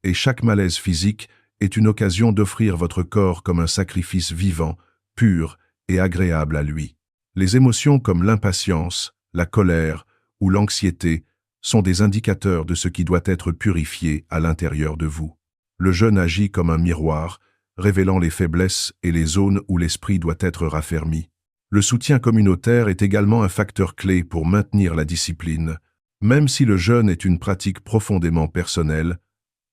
Et chaque malaise physique est une occasion d'offrir votre corps comme un sacrifice vivant, pur et agréable à lui. Les émotions comme l'impatience, la colère ou l'anxiété sont des indicateurs de ce qui doit être purifié à l'intérieur de vous. Le jeûne agit comme un miroir, révélant les faiblesses et les zones où l'esprit doit être raffermi. Le soutien communautaire est également un facteur clé pour maintenir la discipline. Même si le jeûne est une pratique profondément personnelle,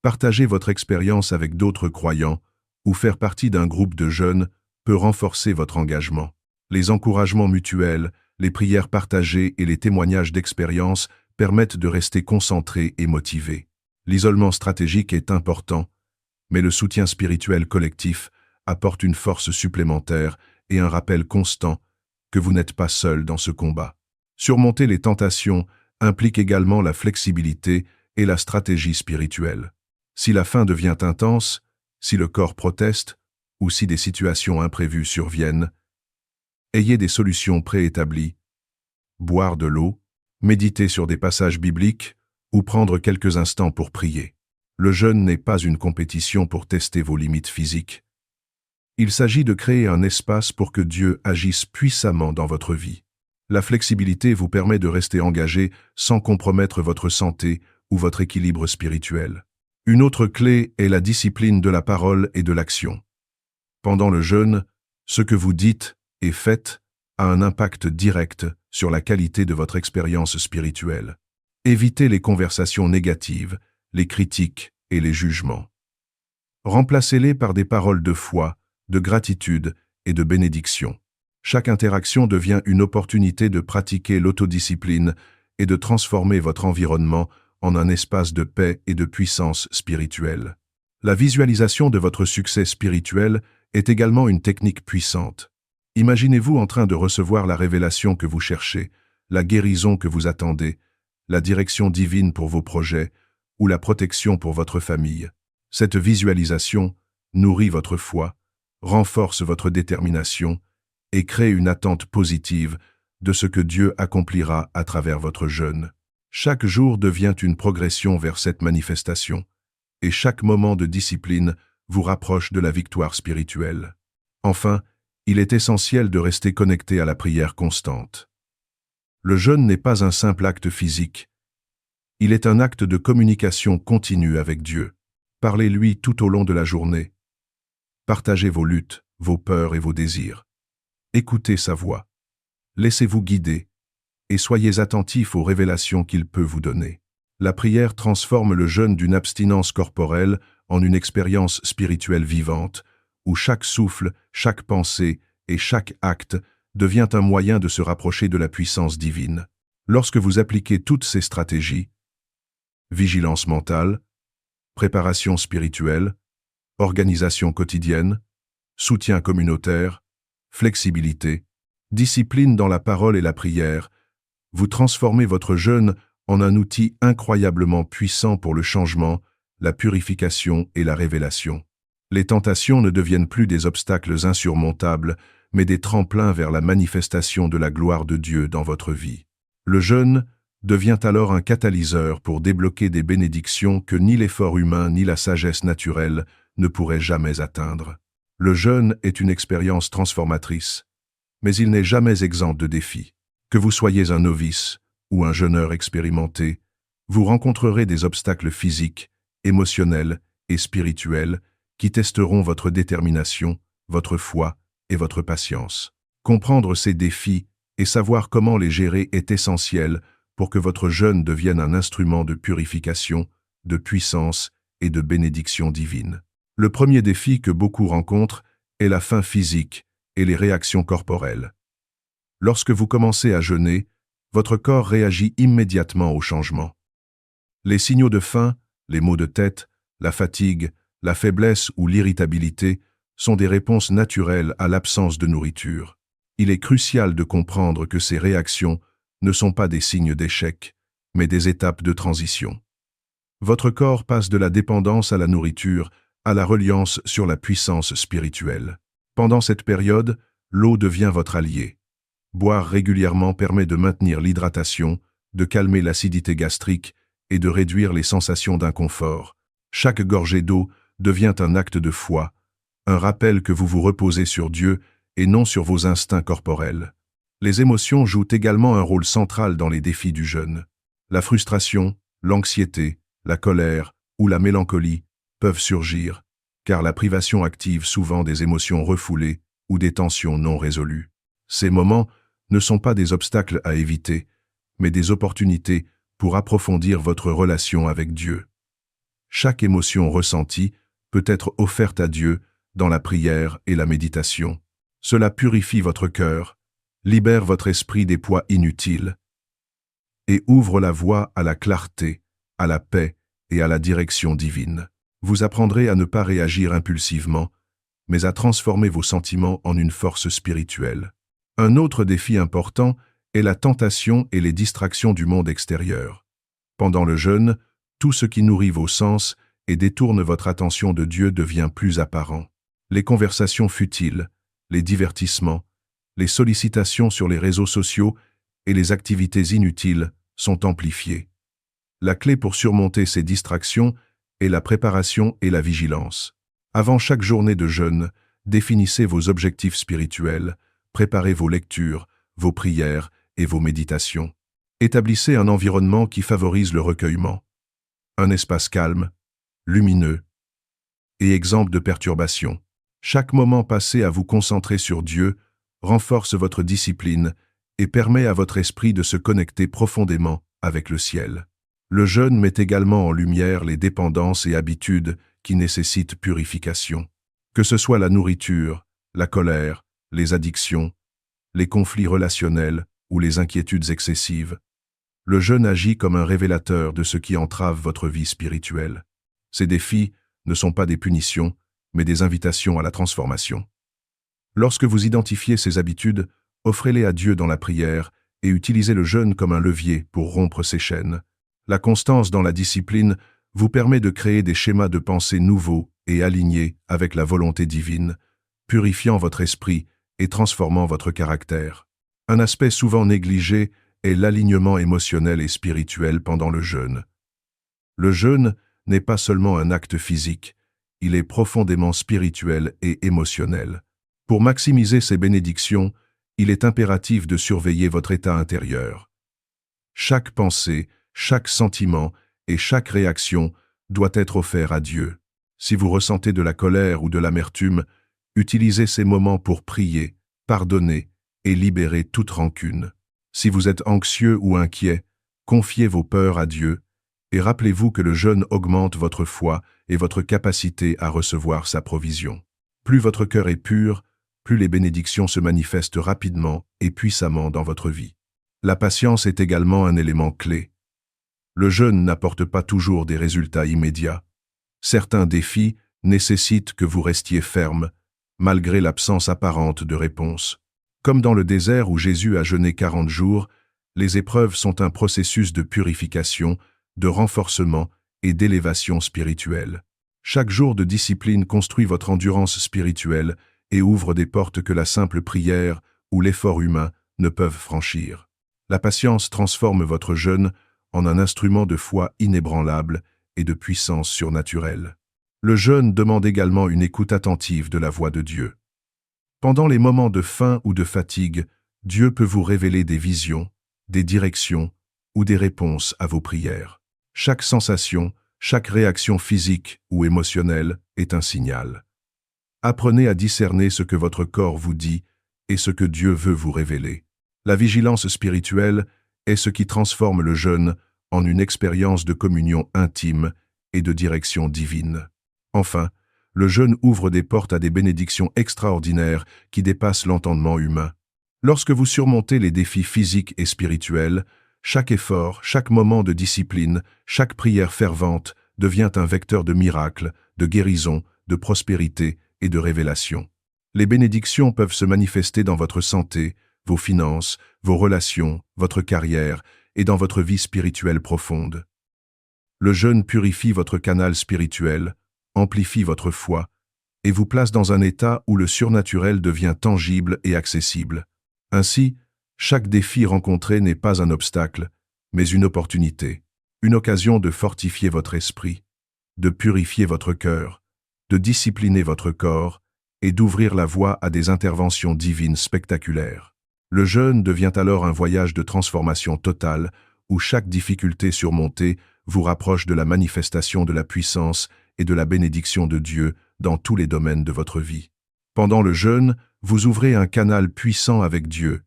partager votre expérience avec d'autres croyants ou faire partie d'un groupe de jeunes peut renforcer votre engagement. Les encouragements mutuels, les prières partagées et les témoignages d'expérience permettent de rester concentrés et motivés. L'isolement stratégique est important, mais le soutien spirituel collectif apporte une force supplémentaire et un rappel constant que vous n'êtes pas seul dans ce combat. Surmonter les tentations implique également la flexibilité et la stratégie spirituelle. Si la faim devient intense, si le corps proteste, ou si des situations imprévues surviennent, ayez des solutions préétablies. Boire de l'eau, méditer sur des passages bibliques ou prendre quelques instants pour prier. Le jeûne n'est pas une compétition pour tester vos limites physiques. Il s'agit de créer un espace pour que Dieu agisse puissamment dans votre vie. La flexibilité vous permet de rester engagé sans compromettre votre santé ou votre équilibre spirituel. Une autre clé est la discipline de la parole et de l'action. Pendant le jeûne, ce que vous dites et faites a un impact direct sur la qualité de votre expérience spirituelle. Évitez les conversations négatives, les critiques et les jugements. Remplacez-les par des paroles de foi, de gratitude et de bénédiction. Chaque interaction devient une opportunité de pratiquer l'autodiscipline et de transformer votre environnement en un espace de paix et de puissance spirituelle. La visualisation de votre succès spirituel est également une technique puissante. Imaginez-vous en train de recevoir la révélation que vous cherchez, la guérison que vous attendez, la direction divine pour vos projets ou la protection pour votre famille. Cette visualisation nourrit votre foi, renforce votre détermination et crée une attente positive de ce que Dieu accomplira à travers votre jeûne. Chaque jour devient une progression vers cette manifestation, et chaque moment de discipline vous rapproche de la victoire spirituelle. Enfin, il est essentiel de rester connecté à la prière constante. Le jeûne n'est pas un simple acte physique. Il est un acte de communication continue avec Dieu. Parlez-lui tout au long de la journée. Partagez vos luttes, vos peurs et vos désirs. Écoutez sa voix. Laissez-vous guider et soyez attentifs aux révélations qu'il peut vous donner. La prière transforme le jeûne d'une abstinence corporelle en une expérience spirituelle vivante, où chaque souffle, chaque pensée et chaque acte devient un moyen de se rapprocher de la puissance divine. Lorsque vous appliquez toutes ces stratégies, vigilance mentale, préparation spirituelle, organisation quotidienne, soutien communautaire, flexibilité, discipline dans la parole et la prière, vous transformez votre jeûne en un outil incroyablement puissant pour le changement, la purification et la révélation. Les tentations ne deviennent plus des obstacles insurmontables, mais des tremplins vers la manifestation de la gloire de Dieu dans votre vie. Le jeûne devient alors un catalyseur pour débloquer des bénédictions que ni l'effort humain ni la sagesse naturelle ne pourraient jamais atteindre. Le jeûne est une expérience transformatrice, mais il n'est jamais exempt de défis. Que vous soyez un novice ou un jeûneur expérimenté, vous rencontrerez des obstacles physiques, émotionnels et spirituels qui testeront votre détermination, votre foi et votre patience. Comprendre ces défis et savoir comment les gérer est essentiel pour que votre jeûne devienne un instrument de purification, de puissance et de bénédiction divine. Le premier défi que beaucoup rencontrent est la faim physique et les réactions corporelles. Lorsque vous commencez à jeûner, votre corps réagit immédiatement au changement. Les signaux de faim, les maux de tête, la fatigue, la faiblesse ou l'irritabilité sont des réponses naturelles à l'absence de nourriture. Il est crucial de comprendre que ces réactions ne sont pas des signes d'échec, mais des étapes de transition. Votre corps passe de la dépendance à la nourriture, à la reliance sur la puissance spirituelle. Pendant cette période, l'eau devient votre allié. Boire régulièrement permet de maintenir l'hydratation, de calmer l'acidité gastrique et de réduire les sensations d'inconfort. Chaque gorgée d'eau devient un acte de foi, un rappel que vous vous reposez sur Dieu et non sur vos instincts corporels. Les émotions jouent également un rôle central dans les défis du jeûne. La frustration, l'anxiété, la colère ou la mélancolie peuvent surgir, car la privation active souvent des émotions refoulées ou des tensions non résolues. Ces moments ne sont pas des obstacles à éviter, mais des opportunités pour approfondir votre relation avec Dieu. Chaque émotion ressentie peut être offerte à Dieu dans la prière et la méditation. Cela purifie votre cœur, libère votre esprit des poids inutiles et ouvre la voie à la clarté, à la paix et à la direction divine. Vous apprendrez à ne pas réagir impulsivement, mais à transformer vos sentiments en une force spirituelle. Un autre défi important est la tentation et les distractions du monde extérieur. Pendant le jeûne, tout ce qui nourrit vos sens et détourne votre attention de Dieu devient plus apparent. Les conversations futiles, les divertissements, les sollicitations sur les réseaux sociaux et les activités inutiles sont amplifiées. La clé pour surmonter ces distractions est la préparation et la vigilance. Avant chaque journée de jeûne, définissez vos objectifs spirituels, préparez vos lectures, vos prières et vos méditations. Établissez un environnement qui favorise le recueillement. Un espace calme, lumineux et exempt de perturbations. Chaque moment passé à vous concentrer sur Dieu renforce votre discipline et permet à votre esprit de se connecter profondément avec le ciel. Le jeûne met également en lumière les dépendances et habitudes qui nécessitent purification. Que ce soit la nourriture, la colère, les addictions, les conflits relationnels ou les inquiétudes excessives, le jeûne agit comme un révélateur de ce qui entrave votre vie spirituelle. Ces défis ne sont pas des punitions, mais des invitations à la transformation. Lorsque vous identifiez ces habitudes, offrez-les à Dieu dans la prière et utilisez le jeûne comme un levier pour rompre ces chaînes. La constance dans la discipline vous permet de créer des schémas de pensée nouveaux et alignés avec la volonté divine, purifiant votre esprit et transformant votre caractère. Un aspect souvent négligé est l'alignement émotionnel et spirituel pendant le jeûne. Le jeûne n'est pas seulement un acte physique, il est profondément spirituel et émotionnel. Pour maximiser ces bénédictions, il est impératif de surveiller votre état intérieur. Chaque pensée, chaque sentiment et chaque réaction doit être offert à Dieu. Si vous ressentez de la colère ou de l'amertume, utilisez ces moments pour prier, pardonner et libérer toute rancune. Si vous êtes anxieux ou inquiet, confiez vos peurs à Dieu et rappelez-vous que le jeûne augmente votre foi et votre capacité à recevoir sa provision. Plus votre cœur est pur, plus les bénédictions se manifestent rapidement et puissamment dans votre vie. La patience est également un élément clé. Le jeûne n'apporte pas toujours des résultats immédiats. Certains défis nécessitent que vous restiez ferme, malgré l'absence apparente de réponse. Comme dans le désert où Jésus a jeûné 40 jours, les épreuves sont un processus de purification, de renforcement et d'élévation spirituelle. Chaque jour de discipline construit votre endurance spirituelle et ouvre des portes que la simple prière ou l'effort humain ne peuvent franchir. La patience transforme votre jeûne en un instrument de foi inébranlable et de puissance surnaturelle. Le jeûne demande également une écoute attentive de la voix de Dieu. Pendant les moments de faim ou de fatigue, Dieu peut vous révéler des visions, des directions ou des réponses à vos prières. Chaque sensation, chaque réaction physique ou émotionnelle est un signal. Apprenez à discerner ce que votre corps vous dit et ce que Dieu veut vous révéler. La vigilance spirituelle est ce qui transforme le jeûne en une expérience de communion intime et de direction divine. Enfin, le jeûne ouvre des portes à des bénédictions extraordinaires qui dépassent l'entendement humain. Lorsque vous surmontez les défis physiques et spirituels, chaque effort, chaque moment de discipline, chaque prière fervente devient un vecteur de miracles, de guérison, de prospérité et de révélation. Les bénédictions peuvent se manifester dans votre santé, vos finances, vos relations, votre carrière et dans votre vie spirituelle profonde. Le jeûne purifie votre canal spirituel, amplifie votre foi et vous place dans un état où le surnaturel devient tangible et accessible. Ainsi, chaque défi rencontré n'est pas un obstacle, mais une opportunité, une occasion de fortifier votre esprit, de purifier votre cœur, de discipliner votre corps et d'ouvrir la voie à des interventions divines spectaculaires. Le jeûne devient alors un voyage de transformation totale où chaque difficulté surmontée vous rapproche de la manifestation de la puissance et de la bénédiction de Dieu dans tous les domaines de votre vie. Pendant le jeûne, vous ouvrez un canal puissant avec Dieu,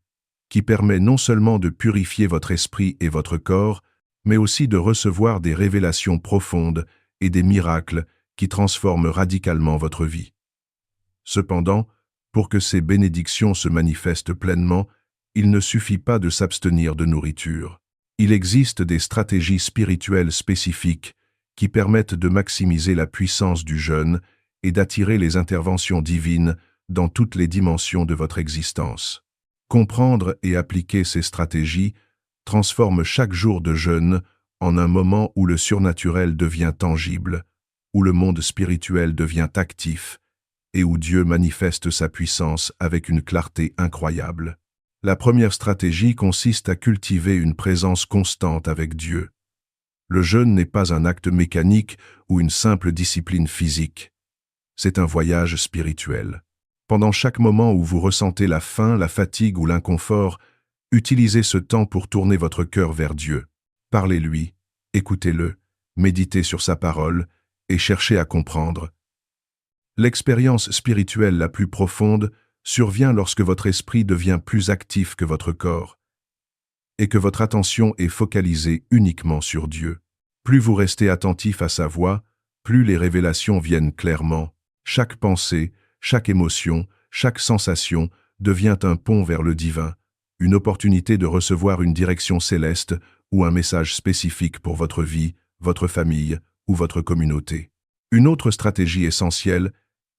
qui permet non seulement de purifier votre esprit et votre corps, mais aussi de recevoir des révélations profondes et des miracles qui transforment radicalement votre vie. Cependant, pour que ces bénédictions se manifestent pleinement, il ne suffit pas de s'abstenir de nourriture. Il existe des stratégies spirituelles spécifiques qui permettent de maximiser la puissance du jeûne et d'attirer les interventions divines dans toutes les dimensions de votre existence. Comprendre et appliquer ces stratégies transforme chaque jour de jeûne en un moment où le surnaturel devient tangible, où le monde spirituel devient actif et où Dieu manifeste sa puissance avec une clarté incroyable. La première stratégie consiste à cultiver une présence constante avec Dieu. Le jeûne n'est pas un acte mécanique ou une simple discipline physique. C'est un voyage spirituel. Pendant chaque moment où vous ressentez la faim, la fatigue ou l'inconfort, utilisez ce temps pour tourner votre cœur vers Dieu. Parlez-lui, écoutez-le, méditez sur sa parole et cherchez à comprendre. L'expérience spirituelle la plus profonde survient lorsque votre esprit devient plus actif que votre corps et que votre attention est focalisée uniquement sur Dieu. Plus vous restez attentif à sa voix, plus les révélations viennent clairement. Chaque pensée, chaque émotion, chaque sensation devient un pont vers le divin, une opportunité de recevoir une direction céleste ou un message spécifique pour votre vie, votre famille ou votre communauté. Une autre stratégie essentielle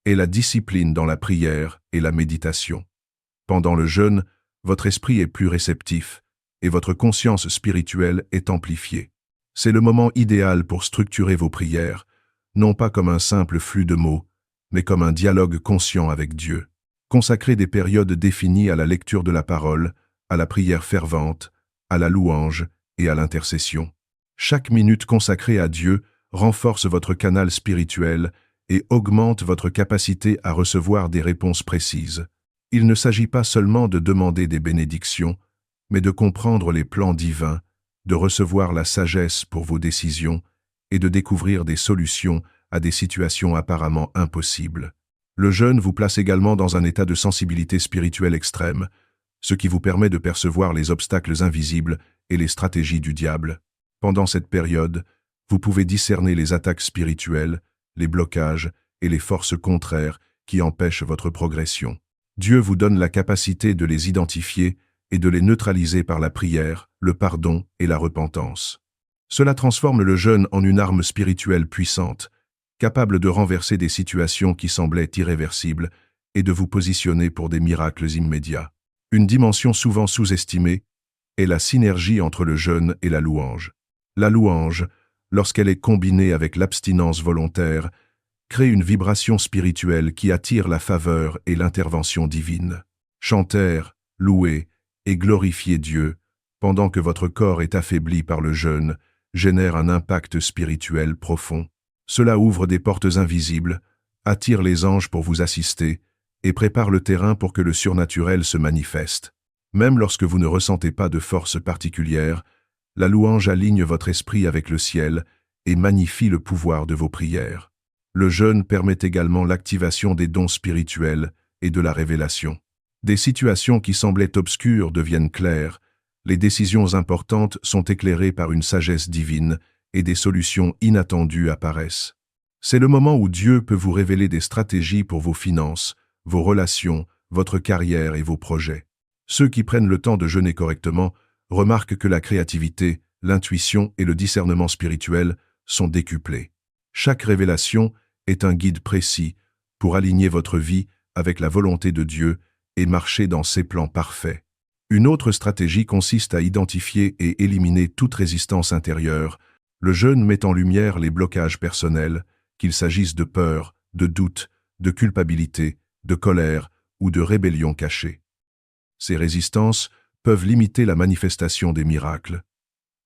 est la discipline dans la prière et la méditation. Pendant le jeûne, votre esprit est plus réceptif et votre conscience spirituelle est amplifiée. C'est le moment idéal pour structurer vos prières, non pas comme un simple flux de mots, mais comme un dialogue conscient avec Dieu. Consacrez des périodes définies à la lecture de la parole, à la prière fervente, à la louange et à l'intercession. Chaque minute consacrée à Dieu renforce votre canal spirituel et augmente votre capacité à recevoir des réponses précises. Il ne s'agit pas seulement de demander des bénédictions, mais de comprendre les plans divins, de recevoir la sagesse pour vos décisions et de découvrir des solutions à des situations apparemment impossibles. Le jeûne vous place également dans un état de sensibilité spirituelle extrême, ce qui vous permet de percevoir les obstacles invisibles et les stratégies du diable. Pendant cette période, vous pouvez discerner les attaques spirituelles, les blocages et les forces contraires qui empêchent votre progression. Dieu vous donne la capacité de les identifier et de les neutraliser par la prière, le pardon et la repentance. Cela transforme le jeûne en une arme spirituelle puissante, capable de renverser des situations qui semblaient irréversibles et de vous positionner pour des miracles immédiats. Une dimension souvent sous-estimée est la synergie entre le jeûne et la louange. La louange, lorsqu'elle est combinée avec l'abstinence volontaire, crée une vibration spirituelle qui attire la faveur et l'intervention divine. Chanter, louer et glorifier Dieu, pendant que votre corps est affaibli par le jeûne, génère un impact spirituel profond. Cela ouvre des portes invisibles, attire les anges pour vous assister et prépare le terrain pour que le surnaturel se manifeste. Même lorsque vous ne ressentez pas de force particulière, la louange aligne votre esprit avec le ciel et magnifie le pouvoir de vos prières. Le jeûne permet également l'activation des dons spirituels et de la révélation. Des situations qui semblaient obscures deviennent claires, les décisions importantes sont éclairées par une sagesse divine et des solutions inattendues apparaissent. C'est le moment où Dieu peut vous révéler des stratégies pour vos finances, vos relations, votre carrière et vos projets. Ceux qui prennent le temps de jeûner correctement remarquent que la créativité, l'intuition et le discernement spirituel sont décuplés. Chaque révélation est un guide précis pour aligner votre vie avec la volonté de Dieu et marcher dans ses plans parfaits. Une autre stratégie consiste à identifier et éliminer toute résistance intérieure. Le jeûne met en lumière les blocages personnels, qu'il s'agisse de peur, de doute, de culpabilité, de colère ou de rébellion cachée. Ces résistances peuvent limiter la manifestation des miracles.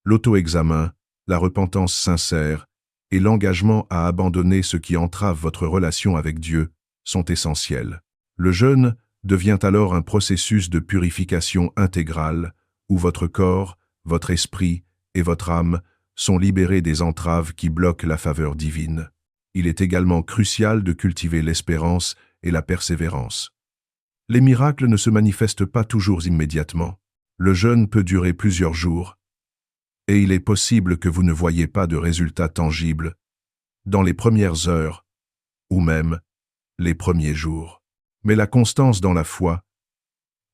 L'auto-examen, la repentance sincère et l'engagement à abandonner ce qui entrave votre relation avec Dieu sont essentiels. Le jeûne devient alors un processus de purification intégrale où votre corps, votre esprit et votre âme sont libérés des entraves qui bloquent la faveur divine. Il est également crucial de cultiver l'espérance et la persévérance. Les miracles ne se manifestent pas toujours immédiatement. Le jeûne peut durer plusieurs jours, et il est possible que vous ne voyez pas de résultats tangibles dans les premières heures ou même les premiers jours. Mais la constance dans la foi,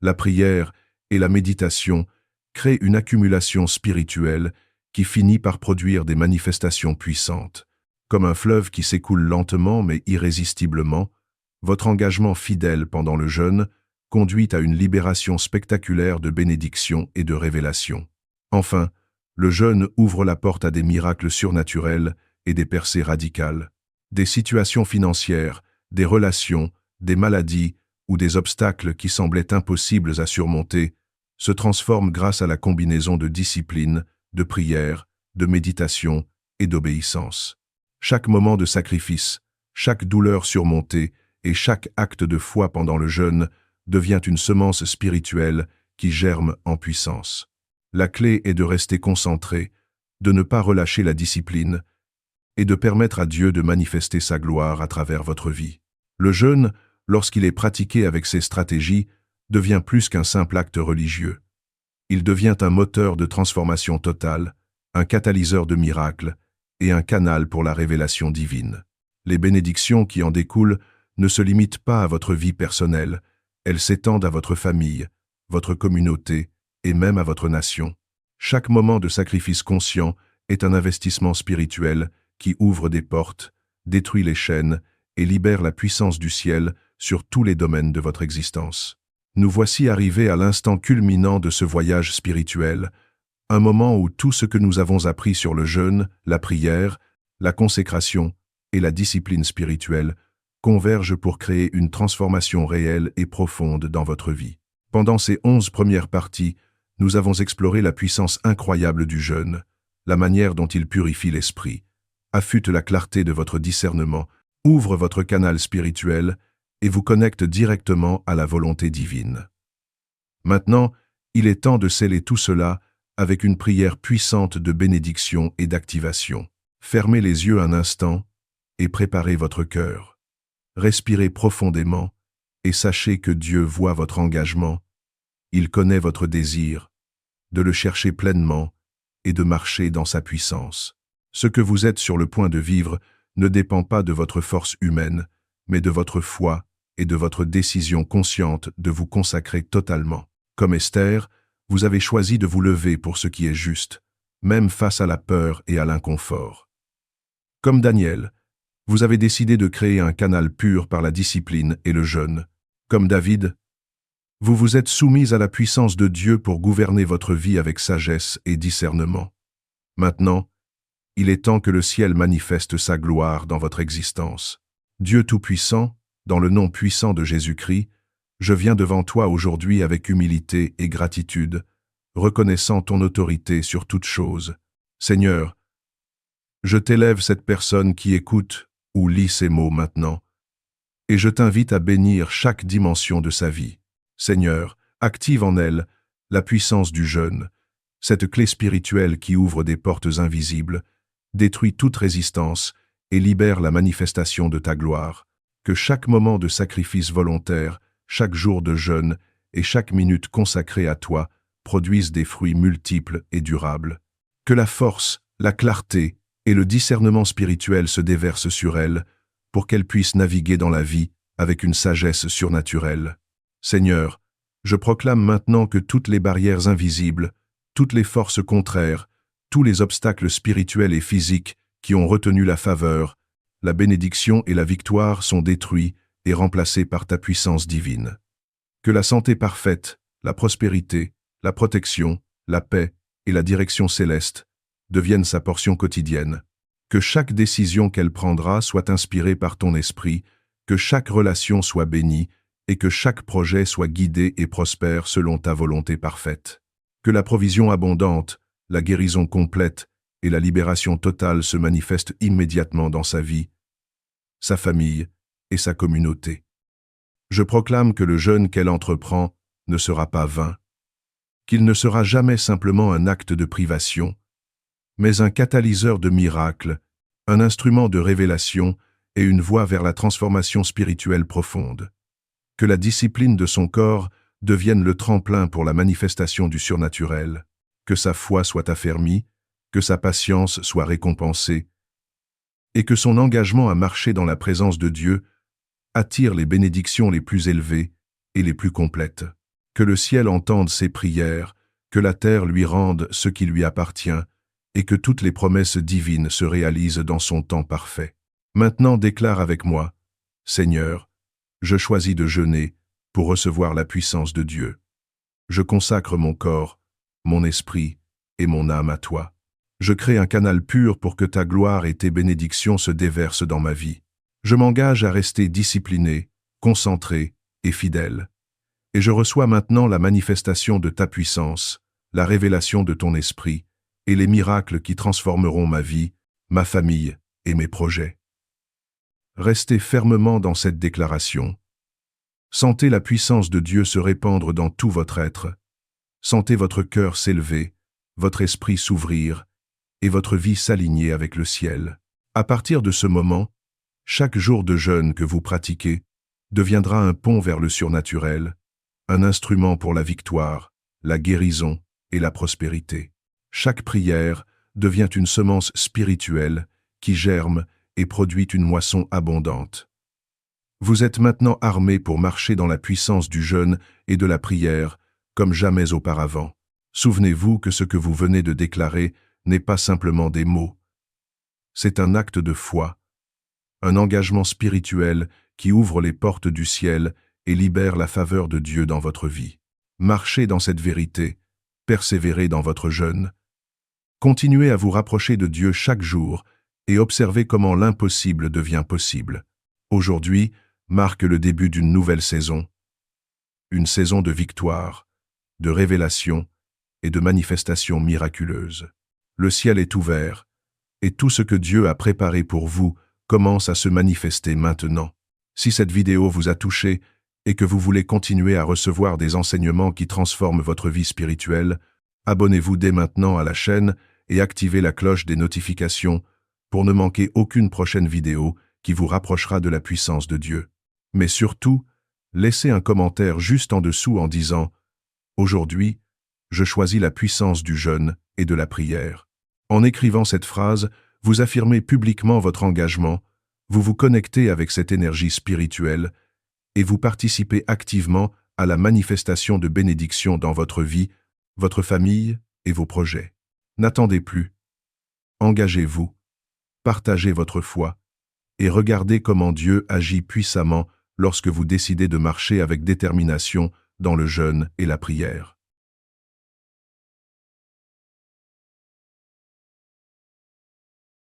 la prière et la méditation créent une accumulation spirituelle qui finit par produire des manifestations puissantes. Comme un fleuve qui s'écoule lentement mais irrésistiblement, votre engagement fidèle pendant le jeûne conduit à une libération spectaculaire de bénédictions et de révélations. Enfin, le jeûne ouvre la porte à des miracles surnaturels et des percées radicales. Des situations financières, des relations, des maladies ou des obstacles qui semblaient impossibles à surmonter se transforment grâce à la combinaison de discipline, de prière, de méditation et d'obéissance. Chaque moment de sacrifice, chaque douleur surmontée et chaque acte de foi pendant le jeûne devient une semence spirituelle qui germe en puissance. La clé est de rester concentré, de ne pas relâcher la discipline et de permettre à Dieu de manifester sa gloire à travers votre vie. Le jeûne, lorsqu'il est pratiqué avec ces stratégies, devient plus qu'un simple acte religieux. Il devient un moteur de transformation totale, un catalyseur de miracles et un canal pour la révélation divine. Les bénédictions qui en découlent ne se limitent pas à votre vie personnelle, elles s'étendent à votre famille, votre communauté et même à votre nation. Chaque moment de sacrifice conscient est un investissement spirituel qui ouvre des portes, détruit les chaînes et libère la puissance du ciel sur tous les domaines de votre existence. Nous voici arrivés à l'instant culminant de ce voyage spirituel, un moment où tout ce que nous avons appris sur le jeûne, la prière, la consécration et la discipline spirituelle convergent pour créer une transformation réelle et profonde dans votre vie. Pendant ces 11 premières parties, nous avons exploré la puissance incroyable du jeûne, la manière dont il purifie l'esprit, affûte la clarté de votre discernement, ouvre votre canal spirituel et vous connecte directement à la volonté divine. Maintenant, il est temps de sceller tout cela avec une prière puissante de bénédiction et d'activation. Fermez les yeux un instant et préparez votre cœur. Respirez profondément et sachez que Dieu voit votre engagement Il connaît votre désir, de le chercher pleinement et de marcher dans sa puissance. Ce que vous êtes sur le point de vivre ne dépend pas de votre force humaine, mais de votre foi et de votre décision consciente de vous consacrer totalement. Comme Esther, vous avez choisi de vous lever pour ce qui est juste, même face à la peur et à l'inconfort. Comme Daniel, vous avez décidé de créer un canal pur par la discipline et le jeûne. Comme David, vous vous êtes soumis à la puissance de Dieu pour gouverner votre vie avec sagesse et discernement. Maintenant, il est temps que le ciel manifeste sa gloire dans votre existence. Dieu Tout-Puissant, dans le nom puissant de Jésus-Christ, je viens devant toi aujourd'hui avec humilité et gratitude, reconnaissant ton autorité sur toute chose. Seigneur, je t'élève cette personne qui écoute ou lit ces mots maintenant, et je t'invite à bénir chaque dimension de sa vie. Seigneur, active en elle la puissance du jeûne, cette clé spirituelle qui ouvre des portes invisibles, détruit toute résistance et libère la manifestation de ta gloire. Que chaque moment de sacrifice volontaire, chaque jour de jeûne et chaque minute consacrée à toi produisent des fruits multiples et durables. Que la force, la clarté et le discernement spirituel se déversent sur elle pour qu'elle puisse naviguer dans la vie avec une sagesse surnaturelle. Seigneur, je proclame maintenant que toutes les barrières invisibles, toutes les forces contraires, tous les obstacles spirituels et physiques qui ont retenu la faveur, la bénédiction et la victoire sont détruits et remplacés par ta puissance divine. Que la santé parfaite, la prospérité, la protection, la paix et la direction céleste deviennent sa portion quotidienne. Que chaque décision qu'elle prendra soit inspirée par ton esprit, que chaque relation soit bénie et que chaque projet soit guidé et prospère selon ta volonté parfaite. Que la provision abondante, la guérison complète et la libération totale se manifestent immédiatement dans sa vie, sa famille et sa communauté. Je proclame que le jeûne qu'elle entreprend ne sera pas vain, qu'il ne sera jamais simplement un acte de privation, mais un catalyseur de miracles, un instrument de révélation et une voie vers la transformation spirituelle profonde. Que la discipline de son corps devienne le tremplin pour la manifestation du surnaturel, que sa foi soit affermie, que sa patience soit récompensée, et que son engagement à marcher dans la présence de Dieu attire les bénédictions les plus élevées et les plus complètes. Que le ciel entende ses prières, que la terre lui rende ce qui lui appartient, et que toutes les promesses divines se réalisent dans son temps parfait. Maintenant déclare avec moi, Seigneur, je choisis de jeûner pour recevoir la puissance de Dieu. Je consacre mon corps, mon esprit et mon âme à toi. Je crée un canal pur pour que ta gloire et tes bénédictions se déversent dans ma vie. Je m'engage à rester discipliné, concentré et fidèle. Et je reçois maintenant la manifestation de ta puissance, la révélation de ton esprit et les miracles qui transformeront ma vie, ma famille et mes projets. Restez fermement dans cette déclaration. Sentez la puissance de Dieu se répandre dans tout votre être. Sentez votre cœur s'élever, votre esprit s'ouvrir et votre vie s'aligner avec le ciel. À partir de ce moment, chaque jour de jeûne que vous pratiquez deviendra un pont vers le surnaturel, un instrument pour la victoire, la guérison et la prospérité. Chaque prière devient une semence spirituelle qui germe et produit une moisson abondante. Vous êtes maintenant armés pour marcher dans la puissance du jeûne et de la prière comme jamais auparavant. Souvenez-vous que ce que vous venez de déclarer n'est pas simplement des mots. C'est un acte de foi, un engagement spirituel qui ouvre les portes du ciel et libère la faveur de Dieu dans votre vie. Marchez dans cette vérité, persévérez dans votre jeûne. Continuez à vous rapprocher de Dieu chaque jour et observez comment l'impossible devient possible. Aujourd'hui marque le début d'une nouvelle saison, une saison de victoire, de révélation et de manifestations miraculeuses. Le ciel est ouvert, et tout ce que Dieu a préparé pour vous commence à se manifester maintenant. Si cette vidéo vous a touché et que vous voulez continuer à recevoir des enseignements qui transforment votre vie spirituelle, abonnez-vous dès maintenant à la chaîne et activez la cloche des notifications pour ne manquer aucune prochaine vidéo qui vous rapprochera de la puissance de Dieu. Mais surtout, laissez un commentaire juste en dessous en disant Aujourd'hui, je choisis la puissance du jeûne et de la prière. En écrivant cette phrase, vous affirmez publiquement votre engagement, vous vous connectez avec cette énergie spirituelle et vous participez activement à la manifestation de bénédictions dans votre vie, votre famille et vos projets. N'attendez plus. Engagez-vous, partagez votre foi et regardez comment Dieu agit puissamment lorsque vous décidez de marcher avec détermination dans le jeûne et la prière.